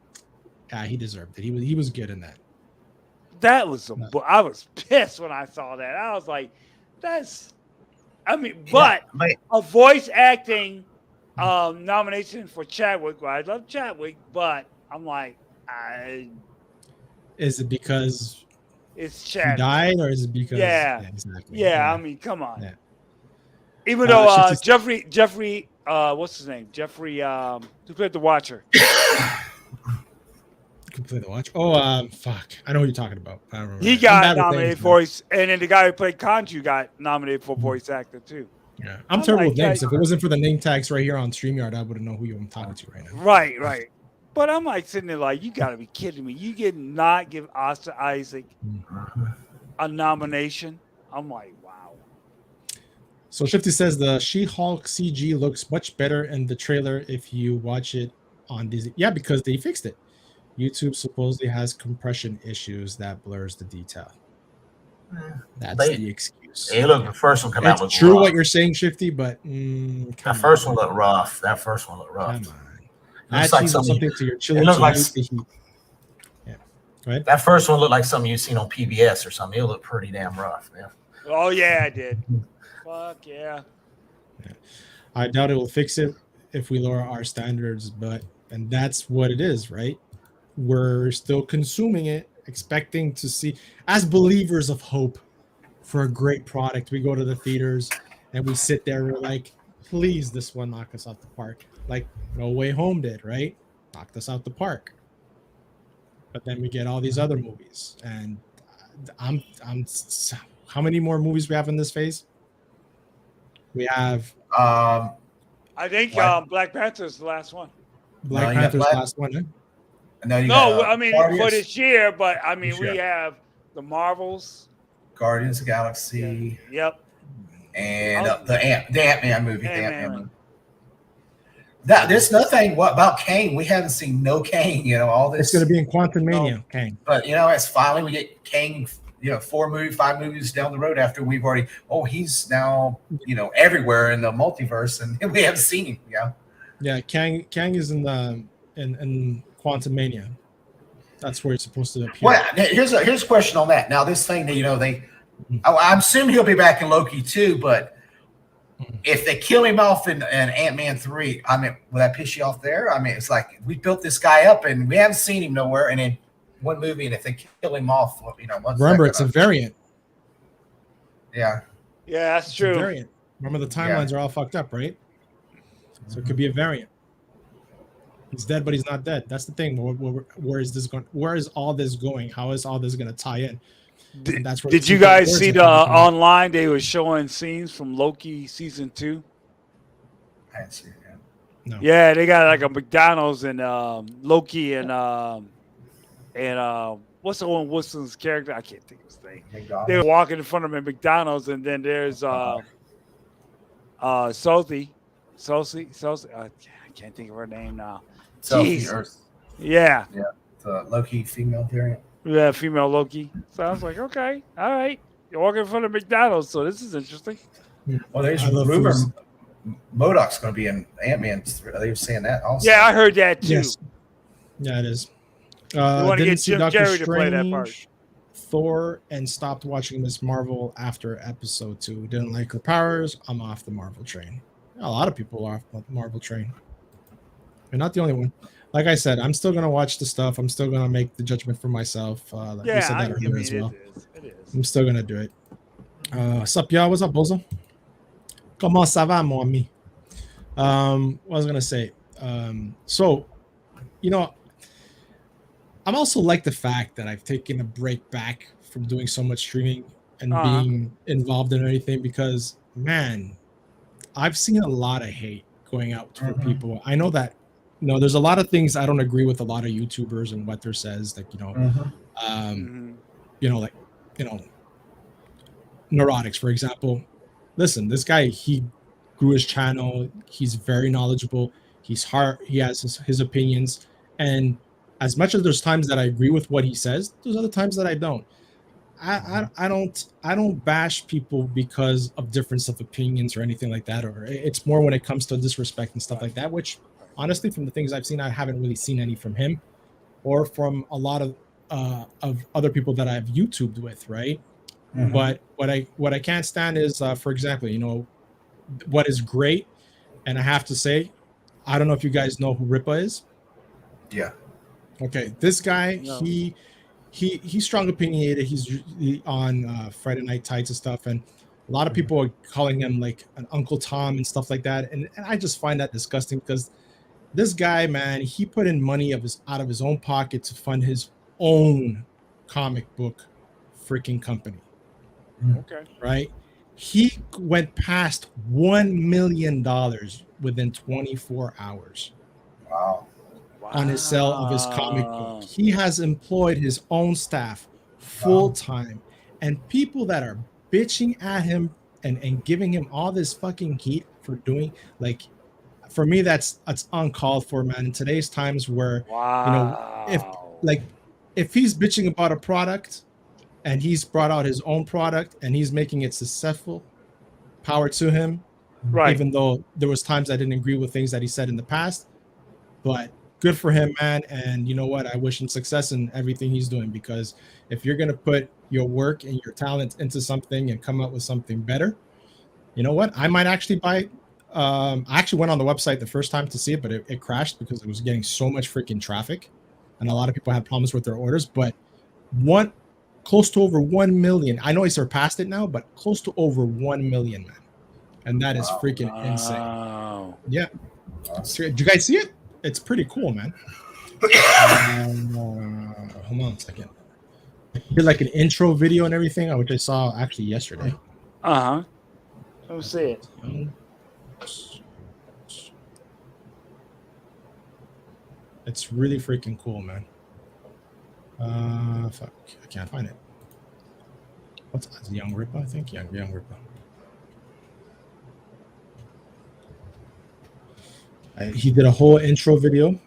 Speaker 1: Yeah, he deserved it. He was good in that.
Speaker 3: That was I was pissed when I saw that. I was like, but a voice acting nomination for Chadwick. Well, I love Chadwick, but I'm like,
Speaker 1: is it because
Speaker 3: it's Chadwick
Speaker 1: he died, or is it because?
Speaker 3: Exactly. Yeah, I mean, come on.
Speaker 1: Yeah.
Speaker 3: Even though Jeffrey, what's his name? Jeffrey, who played the Watcher.
Speaker 1: Who played the Watcher? Oh, fuck! I know who you're talking about. I don't remember.
Speaker 3: He got nominated for voice, and then the guy who played Conju got nominated for voice actor too.
Speaker 1: Yeah, I'm terrible with names. If it wasn't for the name tags right here on StreamYard, I wouldn't know who I'm talking to right now.
Speaker 3: Right. But I'm like sitting there like, you gotta be kidding me. You did not give Oscar Isaac a nomination. I'm like, wow.
Speaker 1: So Shifty says the She-Hulk CG looks much better in the trailer if you watch it on Disney. Yeah, because they fixed it. YouTube supposedly has compression issues that blurs the detail. That's the excuse.
Speaker 4: Hey, look, the first one came out.
Speaker 1: It's true what you're saying, Shifty, but
Speaker 4: that first one looked rough. Come on.
Speaker 1: Add like something to your chili. Yeah. Right.
Speaker 4: That first one looked like something you've seen on PBS or something. It looked pretty damn rough. Yeah.
Speaker 3: Oh yeah, I did. Fuck yeah.
Speaker 1: I doubt it will fix it if we lower our standards, and that's what it is, right? We're still consuming it, expecting to see, as believers of hope for a great product. We go to the theaters and we sit there. We're like, please, this one knock us out the park. Like No Way Home did, right? Knocked us out the park. But then we get all these other movies, and I'm how many more movies we have in this phase? We have
Speaker 4: Um,
Speaker 3: I think
Speaker 4: What?
Speaker 3: Black Panther is the last one.
Speaker 1: Black
Speaker 4: No, you got
Speaker 1: Panther's
Speaker 4: Black-
Speaker 1: last one. Eh?
Speaker 4: no, you
Speaker 3: No,
Speaker 4: got
Speaker 3: I mean for
Speaker 4: Guardians,
Speaker 3: this year, but I mean
Speaker 4: This
Speaker 3: we
Speaker 4: year.
Speaker 3: have the Marvels.
Speaker 4: Guardians of the
Speaker 3: Yeah,
Speaker 4: Galaxy,
Speaker 3: yep.
Speaker 4: and
Speaker 3: Oh,
Speaker 4: the Ant-Man movie. The
Speaker 3: Ant-Man,
Speaker 4: Ant-Man
Speaker 3: right.
Speaker 4: movie. That there's nothing. What about Kane? We haven't seen no Kane. You know all this.
Speaker 1: It's going to be in Quantum Mania.
Speaker 3: No.
Speaker 1: Kang.
Speaker 4: But you know, it's finally we get Kane. 5 movies down the road after we've already. Oh, he's now everywhere in the multiverse, and we haven't seen him. Yeah.
Speaker 1: Yeah, Kang is in the in Quantum Mania. That's where he's supposed to appear.
Speaker 4: Well, here's a question on that. Now, this thing that I'm assuming he'll be back in Loki too. But if they kill him off in Ant-Man 3, I mean, will that piss you off there? I mean, it's like we built this guy up and we haven't seen him nowhere, and in one movie, and if they kill him off,
Speaker 1: Remember, it's a variant.
Speaker 4: Yeah.
Speaker 3: Yeah, that's
Speaker 1: It's a
Speaker 3: true.
Speaker 1: variant. Remember, the timelines are all fucked up, right? So it could be a variant. He's dead, but he's not dead. That's the thing. Where is this going? Where is all this going? How is all this going to tie in? And that's where
Speaker 3: Did
Speaker 1: the
Speaker 3: you
Speaker 1: Secret
Speaker 3: guys
Speaker 1: Wars
Speaker 3: see
Speaker 1: are
Speaker 3: the
Speaker 1: coming from.
Speaker 3: online? They were showing scenes from Loki season 2.
Speaker 4: I didn't see it.
Speaker 1: No.
Speaker 3: Yeah, they got like a McDonald's and Loki and what's the one Wilson's character? I can't think of his name. They were walking in front of him at McDonald's, and then there's Sophie. I can't think of her name now.
Speaker 4: Sophie,
Speaker 3: Jeez.
Speaker 4: or
Speaker 3: Yeah,
Speaker 4: the Loki female variant.
Speaker 3: yeah, female Loki. So I was like, okay, all right. You're walking in front of McDonald's, so this is interesting.
Speaker 4: Well, there's
Speaker 1: I love
Speaker 4: rumor
Speaker 1: foods.
Speaker 4: MODOK's going to be in Ant-Man. They were saying that also.
Speaker 3: Yeah, I heard that too.
Speaker 1: Yes. Yeah, it is.
Speaker 3: wanna
Speaker 1: Didn't
Speaker 3: get
Speaker 1: see
Speaker 3: Jim
Speaker 1: Doctor
Speaker 3: Carrey to play that part.
Speaker 1: Strange, Thor, and stopped watching Miss Marvel after episode 2. Didn't like her powers. I'm off the Marvel train. A lot of people are off the Marvel train. You're not the only one. Like I said, I'm still gonna watch the stuff. I'm still gonna make the judgment for myself. Like we
Speaker 3: Yeah,
Speaker 1: said
Speaker 3: I
Speaker 1: that
Speaker 3: mean,
Speaker 1: earlier as well.
Speaker 3: it is.
Speaker 1: I'm still gonna do it. What's up, y'all? What's up, Bozo? Comment ça va, mon ami? What was I gonna say? So, I'm also like the fact that I've taken a break back from doing so much streaming and being involved in anything because, man, I've seen a lot of hate going out for people. I know that, there's a lot of things I don't agree with a lot of YouTubers and what they says, like, Neurotics, for example. Listen, this guy, he grew his channel. He's very knowledgeable. He's hard. He has his opinions. And as much as there's times that I agree with what he says, there's other times that I don't. I don't bash people because of difference of opinions or anything like that. Or it's more when it comes to disrespect and stuff like that, which honestly, from the things I've seen, I haven't really seen any from him or from a lot of other people that I've YouTubed with, right? But what I can't stand is, for example, what is great, and I have to say, I don't know if you guys know who Ripa is.
Speaker 4: Yeah.
Speaker 1: Okay, this guy,
Speaker 3: No.
Speaker 1: he's strong opinionated. He's on Friday Night Tights and stuff, and a lot of people are calling him like an Uncle Tom and stuff like that, and I just find that disgusting because this guy, man, he put in money out of his own pocket to fund his own comic book freaking company.
Speaker 3: Okay.
Speaker 1: Right? He went past $1 million within 24 hours.
Speaker 4: Wow.
Speaker 1: On his sale of his comic book. He has employed his own staff full time, and people that are bitching at him and giving him all this fucking heat for doing, like, for me, that's uncalled for, man. In today's times where, if he's bitching about a product and he's brought out his own product and he's making it successful, power to him.
Speaker 3: Right.
Speaker 1: Even though there was times I didn't agree with things that he said in the past, but good for him, man. And you know what? I wish him success in everything he's doing, because if you're going to put your work and your talent into something and come up with something better, you know what? I might actually buy. I actually went on the website the first time to see it, but it crashed because it was getting so much freaking traffic and a lot of people had problems with their orders. But close to over 1 million. I know he surpassed it now, but close to over 1 million, man. And that is freaking insane. Yeah. Did you guys see it? It's pretty cool, man. Hold on a second. He did like an intro video and everything, which I saw actually yesterday.
Speaker 3: Let me see it.
Speaker 1: It's really freaking cool, man. Fuck, I can't find it. What's that? Young Ripper? I think Young Ripper. He did a whole intro video.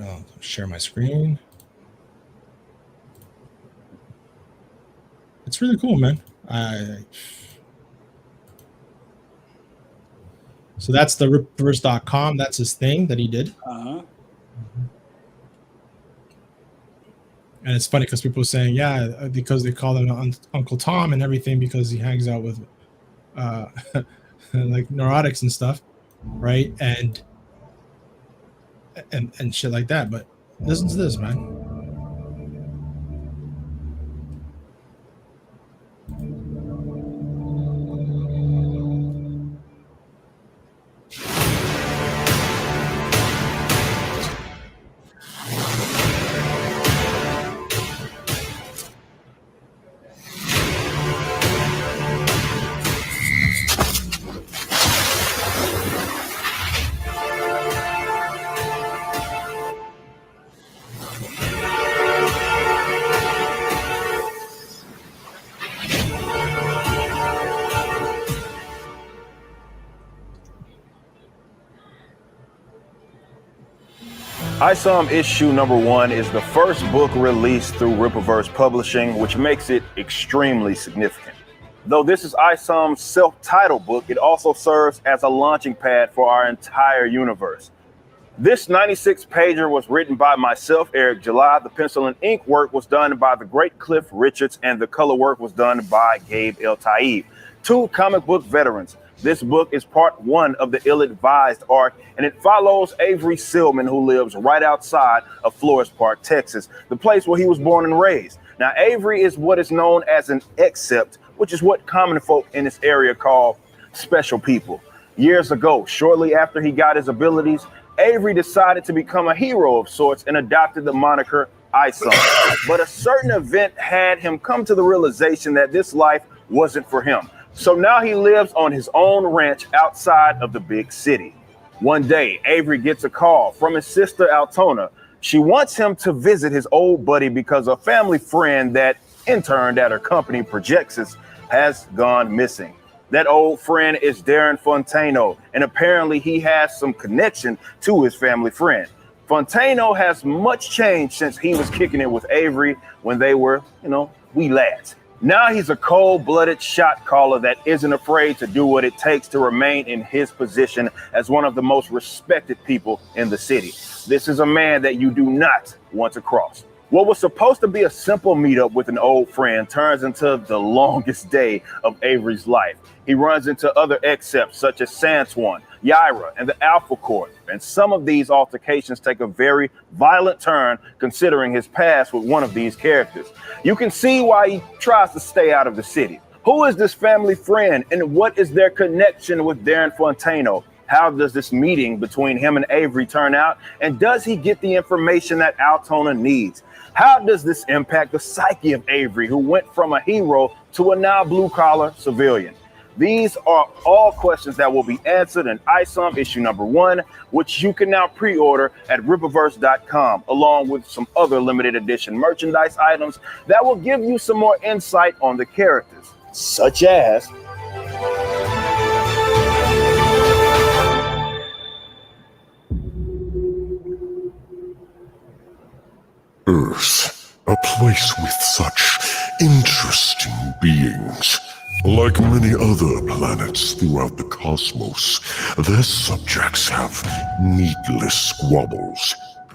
Speaker 1: I'll share my screen. It's really cool, man. So that's the ripverse.com. That's his thing that he did. And it's funny because people are saying, yeah, because they call him Uncle Tom and everything because he hangs out with like neurotics and stuff, right? And shit like that. But listen to this, man.
Speaker 6: ISOM issue number 1 is the first book released through Rippaverse Publishing, which makes it extremely significant. Though this is ISOM's self-titled book, it also serves as a launching pad for our entire universe. This 96-pager was written by myself, Eric July. The pencil and ink work was done by the great Cliff Richards, and the color work was done by Gabe El Taib, 2 comic book veterans. This book is part 1 of the ill-advised arc, and it follows Avery Silman, who lives right outside of Flores Park, Texas, the place where he was born and raised. Now, Avery is what is known as an accept, which is what common folk in this area call special people. Years ago, shortly after he got his abilities, Avery decided to become a hero of sorts and adopted the moniker ISOM. But a certain event had him come to the realization that this life wasn't for him. So now he lives on his own ranch outside of the big city. One day, Avery gets a call from his sister Altona. She wants him to visit his old buddy because a family friend that interned at her company, Projexis, has gone missing. That old friend is Darren Fontano, and apparently he has some connection to his family friend. Fontano has much changed since he was kicking it with Avery when they were, wee lads. Now he's a cold-blooded shot caller that isn't afraid to do what it takes to remain in his position as one of the most respected people in the city. This is a man that you do not want to cross. What was supposed to be a simple meetup with an old friend turns into the longest day of Avery's life. He runs into other accepts such as Sanswan, Yaira, and the Alpha Court. And some of these altercations take a very violent turn considering his past with one of these characters. You can see why he tries to stay out of the city. Who is this family friend, and what is their connection with Darren Fontano? How does this meeting between him and Avery turn out? And does he get the information that Altona needs? How does this impact the psyche of Avery, who went from a hero to a now blue-collar civilian? These are all questions that will be answered in ISOM issue number 1, which you can now pre-order at rippaverse.com, along with some other limited edition merchandise items that will give you some more insight on the characters, such as
Speaker 7: Earth, a place with such interesting beings. Like many other planets throughout the cosmos, their subjects have needless squabbles.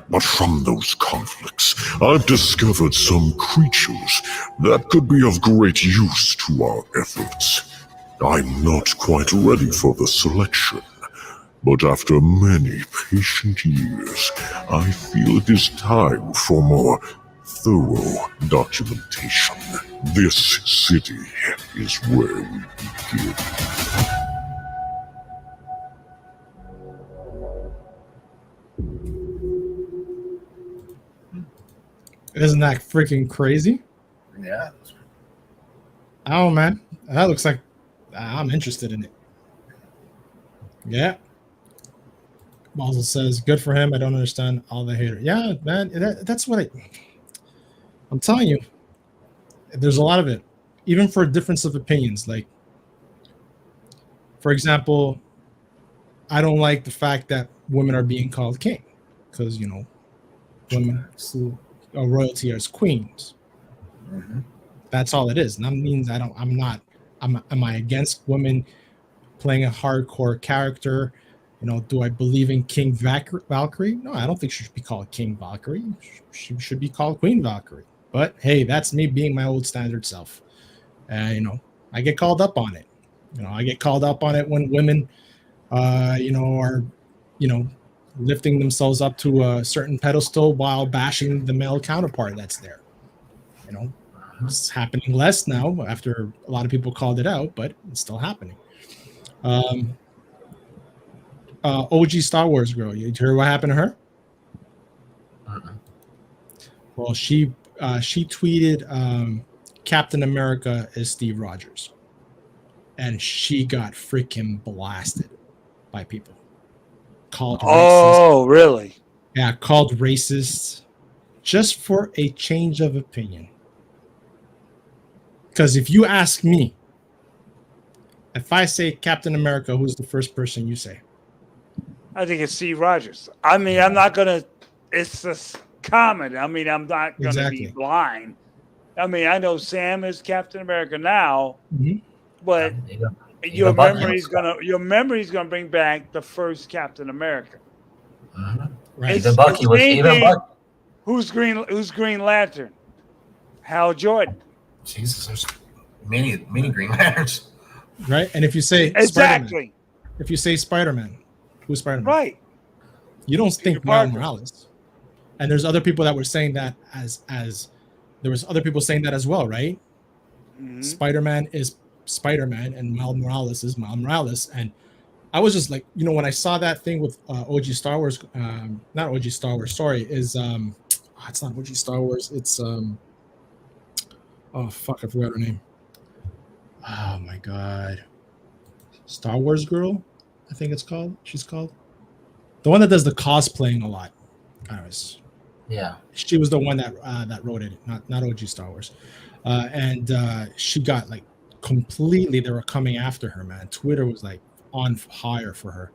Speaker 7: But from those conflicts, I've discovered some creatures that could be of great use to our efforts. I'm not quite ready for the selection, but after many patient years, I feel it is time for more thorough documentation. This city is where we begin.
Speaker 1: Isn't that freaking crazy?
Speaker 4: Yeah.
Speaker 1: Oh man, that looks like I'm interested in it. Yeah. Basel says, "Good for him." I don't understand all the haters. Yeah, man, that's what I'm telling you. There's a lot of it, even for difference of opinions. Like, for example, I don't like the fact that women are being called king because women who are royalty as queens.
Speaker 4: Mm-hmm.
Speaker 1: That's all it is. And that means am I against women playing a hardcore character? Do I believe in King Valkyrie? No, I don't think she should be called King Valkyrie. She should be called Queen Valkyrie. But hey, that's me being my old standard self. I get called up on it. I get called up on it when women, are, lifting themselves up to a certain pedestal while bashing the male counterpart that's there. It's happening less now after a lot of people called it out, but it's still happening. OG Star Wars girl, you heard what happened to her?
Speaker 4: Uh-uh.
Speaker 1: Well, she tweeted Captain America is Steve Rogers, and she got freaking blasted by people. Called racist.
Speaker 3: Oh, really?
Speaker 1: Yeah, called racist just for a change of opinion. Because if you ask me, if I say Captain America, who's the first person you say?
Speaker 3: I think it's Steve Rogers. I mean, I'm not gonna. It's just common. I mean, I'm not gonna be blind. I mean, I know Sam is Captain America now, but your memory's gonna bring back the first Captain America.
Speaker 1: Right.
Speaker 4: Even Bucky was Bucky.
Speaker 3: Who's Green Lantern? Hal Jordan.
Speaker 4: Jesus, there's many Green Lanterns.
Speaker 1: Right, and if you say
Speaker 3: exactly,
Speaker 1: if you say Spider-Man, who's Spider-Man?
Speaker 3: Right.
Speaker 1: You don't think Miles Morales. And there's other people that were saying that as there was other people saying that as well, right? Mm-hmm. Spider-Man is Spider-Man and Miles Morales is Miles Morales. And I was just like, when I saw that thing with OG Star Wars, not OG Star Wars, sorry, is it's not OG Star Wars, it's oh fuck, I forgot her name. Oh my god. Star Wars girl, I think it's called. She's called. The one that does the cosplaying a lot. Anyways.
Speaker 4: Yeah.
Speaker 1: She was the one that wrote it, not OG Star Wars. And she got like completely, they were coming after her, man. Twitter was like on fire for her.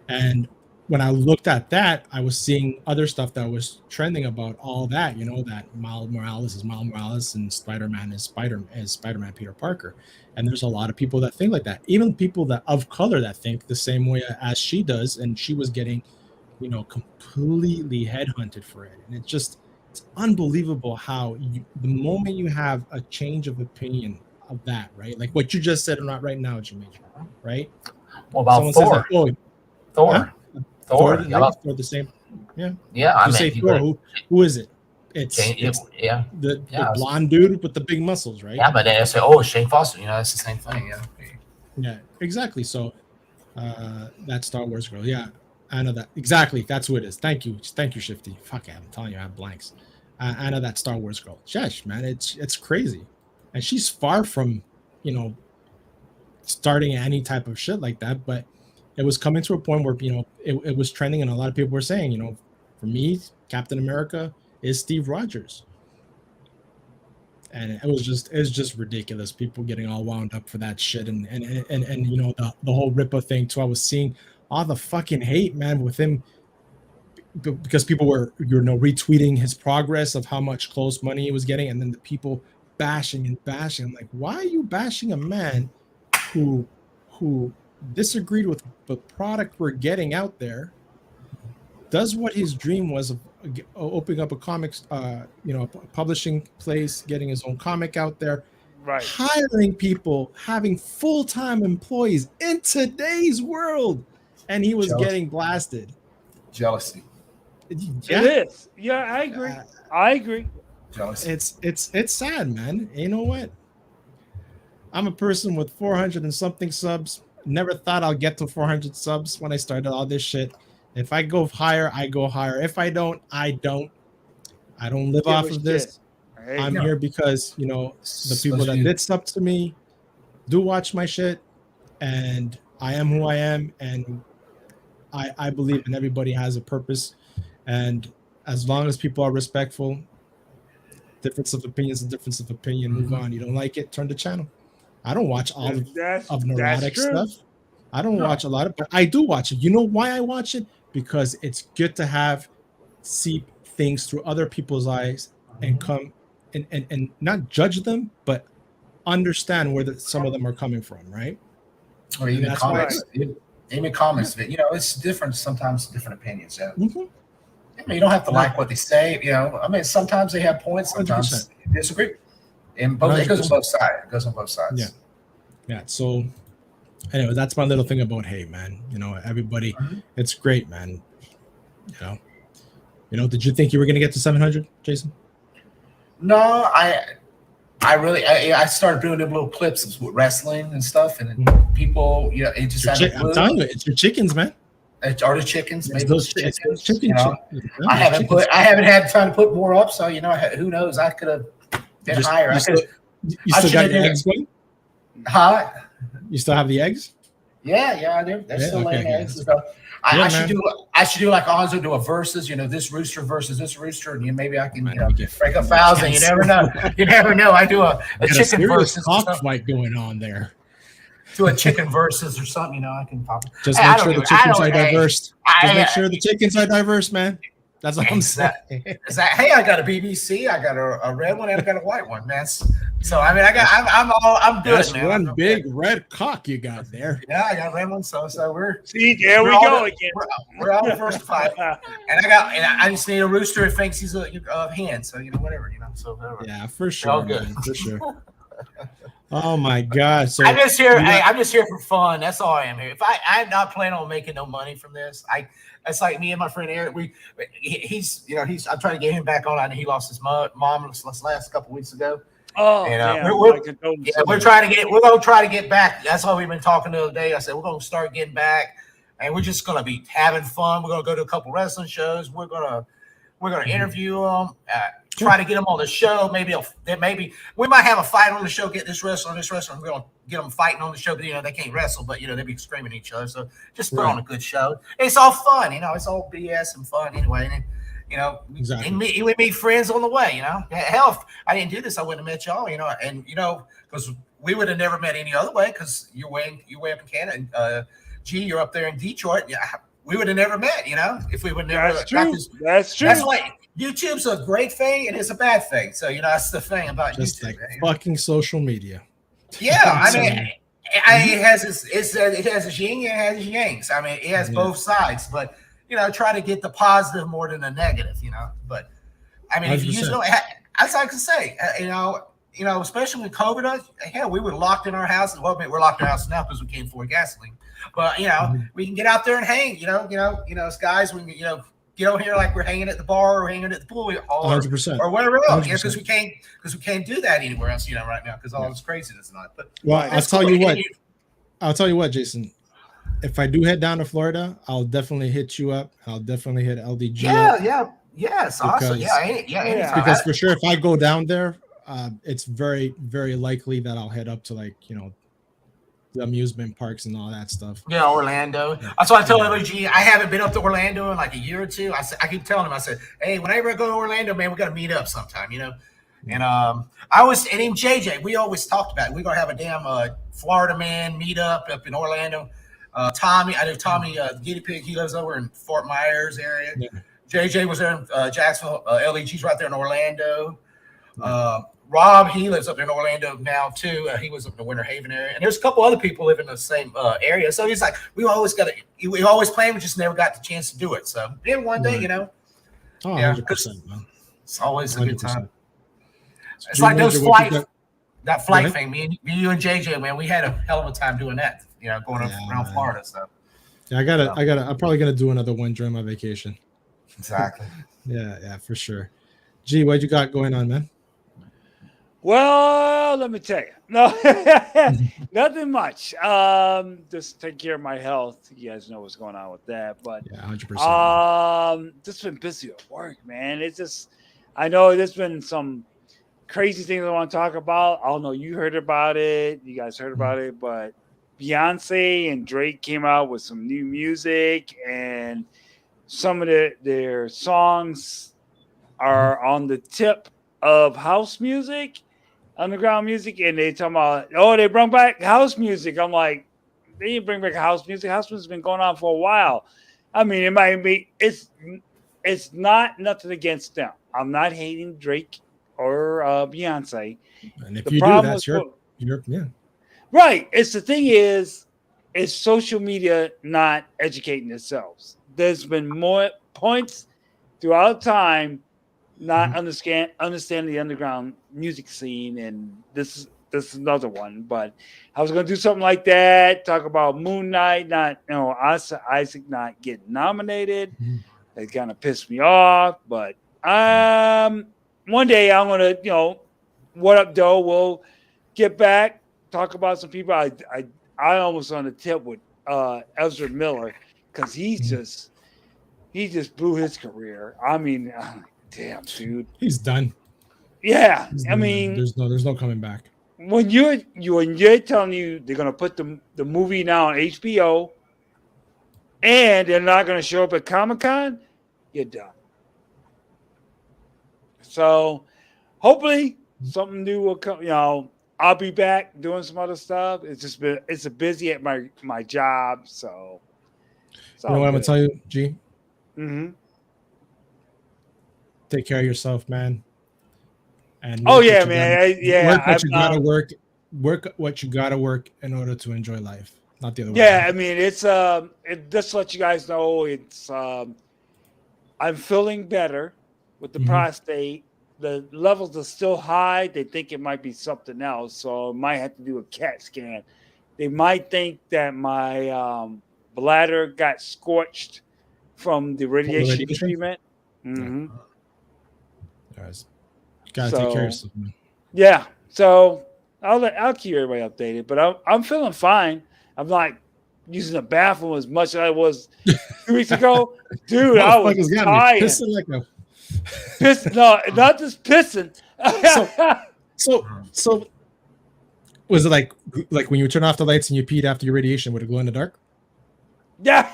Speaker 1: And when I looked at that, I was seeing other stuff that was trending about all that, that Miles Morales is Miles Morales and Spider-Man is Spider-Man Peter Parker. And there's a lot of people that think like that. Even people that of color that think the same way as she does. And she was getting, completely headhunted for it. And it's unbelievable how the moment you have a change of opinion of that, right? Like what you just said right now, Jimmy, right?
Speaker 4: What about Thor? Thor.
Speaker 1: Huh? Thor the same. Yeah.
Speaker 4: Yeah.
Speaker 1: I say Thor. Who is it? It's the blonde dude with the big muscles, right?
Speaker 4: Yeah, but they say, Shane Foster. It's the same thing. Yeah.
Speaker 1: Yeah, exactly. So that Star Wars girl. Yeah, I know that exactly. That's who it is. Thank you, Shifty. Fuck, I'm telling you, I have blanks. I know that Star Wars girl. Sheesh, man, it's crazy, and she's far from starting any type of shit like that, but it was coming to a point where it was trending, and a lot of people were saying, for me, Captain America is Steve Rogers, and it was just ridiculous. People getting all wound up for that shit, and the whole Ripa thing too. I was seeing all the fucking hate, man, with him because people were retweeting his progress of how much close money he was getting, and then the people bashing. I'm like, why are you bashing a man who disagreed with the product we're getting out there, does what his dream was of opening up a comics, publishing place, getting his own comic out there,
Speaker 3: right? Hiring
Speaker 1: people, having full-time employees in today's world, and he was getting blasted.
Speaker 4: Jealousy.
Speaker 1: Yeah.
Speaker 3: It is. Yeah, I agree.
Speaker 4: Jealousy.
Speaker 1: It's sad, man. You know what? I'm a person with 400 and something subs. Never thought I'll get to 400 subs when I started all this shit. If I go higher, I go higher. If I don't, I don't. I don't live off of this. I'm here because the people that did stuff to me do watch my shit, and I am who I am, and I believe in everybody has a purpose, and as long as people are respectful, difference of opinion is a difference of opinion. Move on. You don't like it, turn the channel. I don't watch all of neurotic stuff. I don't watch a lot of, but I do watch it. You know why I watch it? Because it's good to see things through other people's eyes and come and not judge them, but understand where some of them are coming from, right?
Speaker 4: Or even comments. Even comments. It's different sometimes, different opinions. Yeah. You don't have to like what they say. Sometimes they have points, sometimes you disagree. And it goes on both sides. It goes on both sides.
Speaker 1: Yeah. So anyway, that's my little thing about hate, man. Everybody, it's great, man. Did you think you were gonna get to 700, Jason?
Speaker 4: No, I started doing them little clips with wrestling and stuff, and people, it just
Speaker 1: I'm telling you, it's your chickens, man.
Speaker 4: Are the chickens? Maybe
Speaker 1: those
Speaker 4: chickens.
Speaker 1: I
Speaker 4: haven't had time to put more up, so who knows? I could have been higher.
Speaker 1: You still got the eggs going?
Speaker 4: Huh?
Speaker 1: You still have the eggs?
Speaker 4: Yeah, I do. They're still laying eggs and stuff. I should do like Alonzo, do a versus, this rooster versus this rooster, and maybe I can break 1,000. You never know. You never know. I do a chicken versus
Speaker 1: cockfight going on there.
Speaker 4: Do a chicken versus or something, I can pop.
Speaker 1: Just make sure the chickens are diverse. Just make sure the chickens are diverse, man. That's all I'm saying.
Speaker 4: Hey, I got a BBC, I got a red one, and I got a white one, man. So I'm good.
Speaker 1: That's
Speaker 4: man.
Speaker 1: one big red cock you got there.
Speaker 4: Yeah, I got a red one. So we're
Speaker 3: we go again.
Speaker 4: We're all diversified, and I just need a rooster who thinks he's a hen. So whatever, So whatever.
Speaker 1: Yeah, for sure, man, for sure. Oh my God! So
Speaker 4: I'm just here. I'm just here for fun. That's all I am here. If I'm not planning on making no money from this. It's like me and my friend Eric. He's I'm trying to get him back on. I know he lost his mom this last couple weeks ago.
Speaker 3: Oh,
Speaker 4: and we're gonna try to get back. That's why we've been talking the other day. I said we're gonna start getting back, and we're just gonna be having fun. We're gonna go to a couple wrestling shows. We're gonna interview them. Try to get them on the show. Maybe we might have a fight on the show. Get this wrestler. We're gonna get them fighting on the show. But they can't wrestle, but they'll be screaming at each other. So just put on a good show. It's all fun, It's all BS and fun anyway. And exactly. And we meet friends on the way. Hell, if I didn't do this, I wouldn't have met y'all. And because we would have never met any other way. Because you're way up in Canada. And you're up there in Detroit. Yeah, we would have never met. If we would never.
Speaker 3: That's true. That's true.
Speaker 4: That's why. YouTube's a great thing and it's a bad thing. So that's the thing about
Speaker 1: just
Speaker 4: YouTube.
Speaker 1: Like fucking social media.
Speaker 4: Yeah, it has its yin and it has its yangs. It has both sides, but try to get the positive more than the negative. But if you use as I can say, especially with COVID, hell, we were locked in our house. Well, we're locked in our house now because we can't afford gasoline. But we can get out there and hang. As guys, we can get over here like we're hanging at the bar or hanging at the pool or
Speaker 1: 100%.
Speaker 4: or wherever else. Because we can't do that anywhere else, right now because all this craziness is not. But
Speaker 1: I'll tell you what, Jason. If I do head down to Florida, I'll definitely hit you up. I'll definitely hit LDG.
Speaker 4: Yes, awesome.
Speaker 1: Because for sure, if I go down there, it's very, very likely that I'll head up to the amusement parks and all that stuff.
Speaker 4: Yeah, Orlando. That's why I told LG I haven't been up to Orlando in like a year or two. I keep telling him, I said, hey, whenever I go to Orlando, man, we got to meet up sometime, And and even JJ, we always talked about it. We're gonna have a damn Florida man meet up in Orlando. Tommy, I know Tommy, the guinea pig, he lives over in Fort Myers area. Yeah. JJ was there in Jacksonville. LEG's right there in Orlando. Rob, he lives up in Orlando now too. He was up in the Winter Haven area, and there's a couple other people living in the same area. So he's like, we always planned, we just never got the chance to do it. So then one day,
Speaker 1: Oh, 100%, man.
Speaker 4: It's always a good time. It's like those that flight thing. Me, you and JJ, man, we had a hell of a time doing that. Going around Florida. So
Speaker 1: yeah, I'm probably gonna do another one during my vacation.
Speaker 4: Exactly.
Speaker 1: Yeah, for sure. G, what you got going on, man?
Speaker 3: Well, let me tell you. No, nothing much. Just take care of my health. You guys know what's going on with that. But
Speaker 1: 100%.
Speaker 3: Just been busy at work, man. It's just, I know there's been some crazy things I want to talk about. I don't know. You heard about it. You guys heard about it, but Beyonce and Drake came out with some new music, and some of their songs are on the tip of house music, underground music, and they talking about, oh, they brought back house music. I'm like, they didn't bring back house music. House music's been going on for a while. I mean, it might be it's not nothing against them. I'm not hating Drake or Beyonce.
Speaker 1: And if
Speaker 3: The
Speaker 1: you do,
Speaker 3: problem
Speaker 1: that's
Speaker 3: was-
Speaker 1: your yeah.
Speaker 3: Right. It's the thing is social media not educating themselves. There's been more points throughout time not understand the underground music scene, and this is another one. But I was gonna do something like that, talk about Moon Knight, not Isaac not getting nominated. It kind of pissed me off, but one day I'm gonna, what up, Doe? We'll get back, talk about some people. I almost on the tip with Ezra Miller, because he just blew his career. I mean, damn, dude,
Speaker 1: He's done.
Speaker 3: yeah.
Speaker 1: He's
Speaker 3: I
Speaker 1: done.
Speaker 3: mean,
Speaker 1: there's no coming back.
Speaker 3: when you're telling you they're gonna put the movie now on HBO, and they're not gonna show up at Comic-Con, you're done. So hopefully something new will come. I'll be back doing some other stuff. It's a busy at my job, so.
Speaker 1: You know what I'm gonna tell you, G?
Speaker 3: Mm-hmm.
Speaker 1: Take care of yourself, man. And
Speaker 3: Oh
Speaker 1: work
Speaker 3: yeah,
Speaker 1: what you
Speaker 3: man.
Speaker 1: gotta- work what you gotta work. Work what you gotta work in order to enjoy life, not the other way.
Speaker 3: Yeah, I mean, it's just to let you guys know, it's I'm feeling better with the prostate. The levels are still high. They think it might be something else, so I might have to do a CAT scan. They might think that my bladder got scorched from the radiation treatment. Mm-hmm.
Speaker 1: Guys, gotta take care of yourself, man.
Speaker 3: Yeah, so I'll keep everybody updated, but I'm feeling fine. I'm not using the bathroom as much as I was 2 weeks ago, dude. I was
Speaker 1: Motherfuckers got me
Speaker 3: tired.
Speaker 1: pissing like a.
Speaker 3: No, not just pissing.
Speaker 1: So was it like when you turn off the lights and you peed after your radiation, would it glow in the dark?
Speaker 3: Yeah.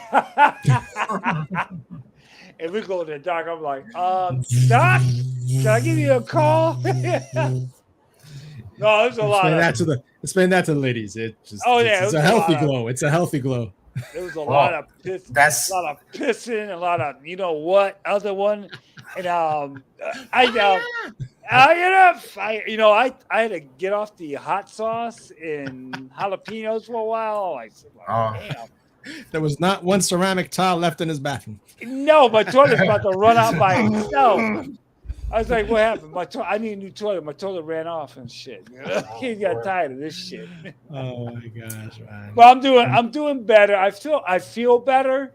Speaker 3: If we go in the dark, I'm like, Doc, can I give you a call? No, there's a lot of
Speaker 1: Explain that to the ladies. It's a healthy glow. It's a healthy glow.
Speaker 3: There was a lot of pissing.
Speaker 4: That's
Speaker 3: a lot of pissing, a lot of other one, and I had to get off the hot sauce and jalapenos for a while. I said, damn.
Speaker 1: There was not one ceramic tile left in his bathroom.
Speaker 3: No, my toilet's about to run out by itself. I was like, what happened? I need a new toilet. My toilet ran off and shit. He got tired of this shit.
Speaker 1: Oh my gosh, man.
Speaker 3: Well, I'm doing better. I feel better.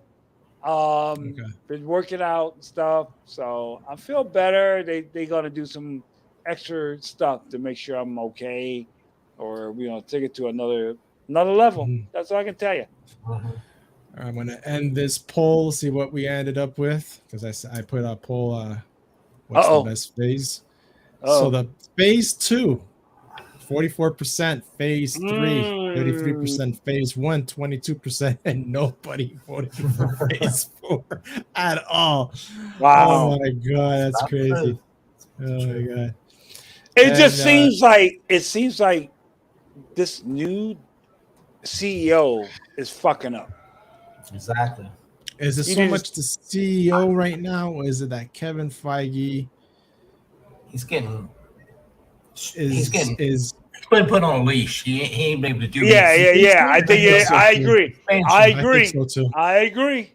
Speaker 3: Been working out and stuff, so I feel better. They gonna do some extra stuff to make sure I'm okay, or take it to another level. That's all I can tell you.
Speaker 1: I'm gonna end this poll. See what we ended up with, because I put a poll. What's the best phase? So the phase 2, 44%, phase 3, 33%, phase 1, 22%, and nobody voted for phase 4 at all.
Speaker 3: Wow.
Speaker 1: Oh my god, that's crazy. Oh my god.
Speaker 3: It just seems like this new CEO is fucking up.
Speaker 4: exactly.
Speaker 1: Is it so much the CEO right now, or is it that Kevin Feige
Speaker 4: He's getting
Speaker 1: is
Speaker 4: been put on a leash. He ain't able to do.
Speaker 3: Yeah. I think I agree. I
Speaker 1: think so too.
Speaker 3: I agree.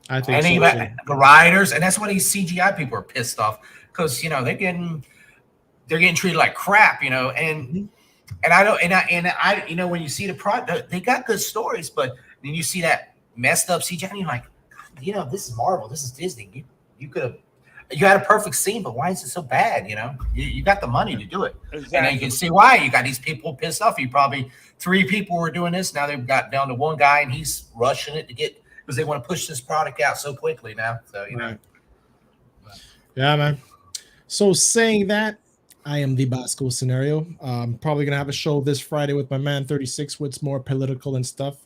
Speaker 1: I think
Speaker 4: And
Speaker 1: so
Speaker 4: even
Speaker 1: too.
Speaker 4: the writers, and that's why these CGI people are pissed off, because they're getting treated like crap, and I when you see the product, they got good stories, but then you see that messed up CGI, and you're like, God, this is Marvel, this is Disney. You had a perfect scene, but why is it so bad? You got the money to do it,
Speaker 3: Exactly.
Speaker 4: and then you can see why. You got these people pissed off. You probably 3 people were doing this. Now they've got down to 1 guy, and he's rushing it because they want to push this product out so quickly now. So
Speaker 1: Right. Yeah, man. So saying that, I am the Bosco scenario. Probably gonna have a show this Friday with my man 36, with more political and stuff.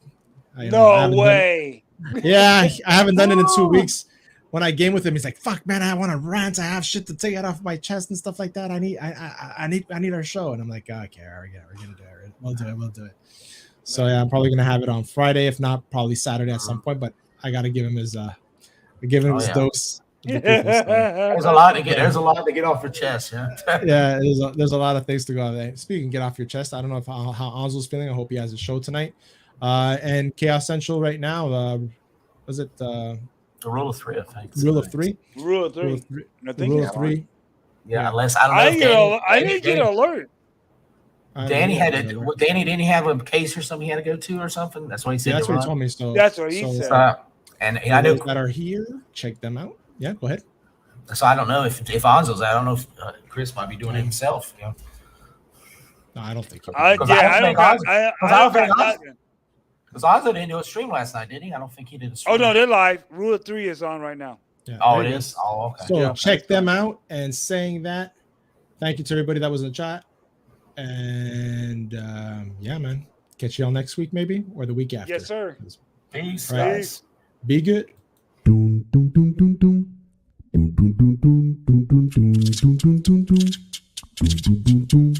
Speaker 1: I
Speaker 3: No
Speaker 1: haven't done it.
Speaker 3: way.
Speaker 1: Yeah, I haven't done it in 2 weeks. When I game with him, he's like, "Fuck, man, I want to rant. I have shit to take it off my chest and stuff like that. I need our show." And I'm like, "Okay, we're gonna do it. We'll do it." So yeah, I'm probably gonna have it on Friday, if not probably Saturday at some point. But I gotta give him his dose. Of the people, so.
Speaker 4: There's a lot to get. There's a lot to get off your chest. Yeah.
Speaker 1: Yeah, there's a lot of things to go on there. Speaking, get off your chest. I don't know if how Anzo's feeling. I hope he has a show tonight. And Chaos Central right now. Was it
Speaker 4: The rule of three, I think.
Speaker 1: Rule of Three?
Speaker 3: Rule of three. I think
Speaker 1: Rule
Speaker 3: it's
Speaker 1: of Three.
Speaker 4: Yeah, unless I don't know.
Speaker 3: I didn't get an alert.
Speaker 4: Danny didn't he have a case or something he had to go to or something? That's what he said.
Speaker 1: Yeah, that's what he told me. So
Speaker 3: That's what he said.
Speaker 4: And I know
Speaker 1: that are here. Check them out. Yeah, go ahead.
Speaker 4: So I don't know if Anzo's. I don't know if Chris might be doing it himself. You know?
Speaker 1: No, I don't think.
Speaker 3: I don't think
Speaker 4: Because Anzo didn't do a stream last night, did he? I don't think he did a stream.
Speaker 3: Oh no, they're live. Rule of Three is on right now.
Speaker 1: Yeah,
Speaker 4: oh, it is. Oh, okay.
Speaker 1: So check them out. And saying that, thank you to everybody that was in the chat. And yeah, man, catch y'all next week maybe or the week after.
Speaker 3: Yes, sir.
Speaker 4: Peace.
Speaker 1: Right.
Speaker 4: Guys.
Speaker 1: Be good.
Speaker 7: Dun, dun, dun, dun, dun. Dun, dun, dun, dun, dun, dun, dun, dun, dun, dun, dun, dun, dun, dun, dun.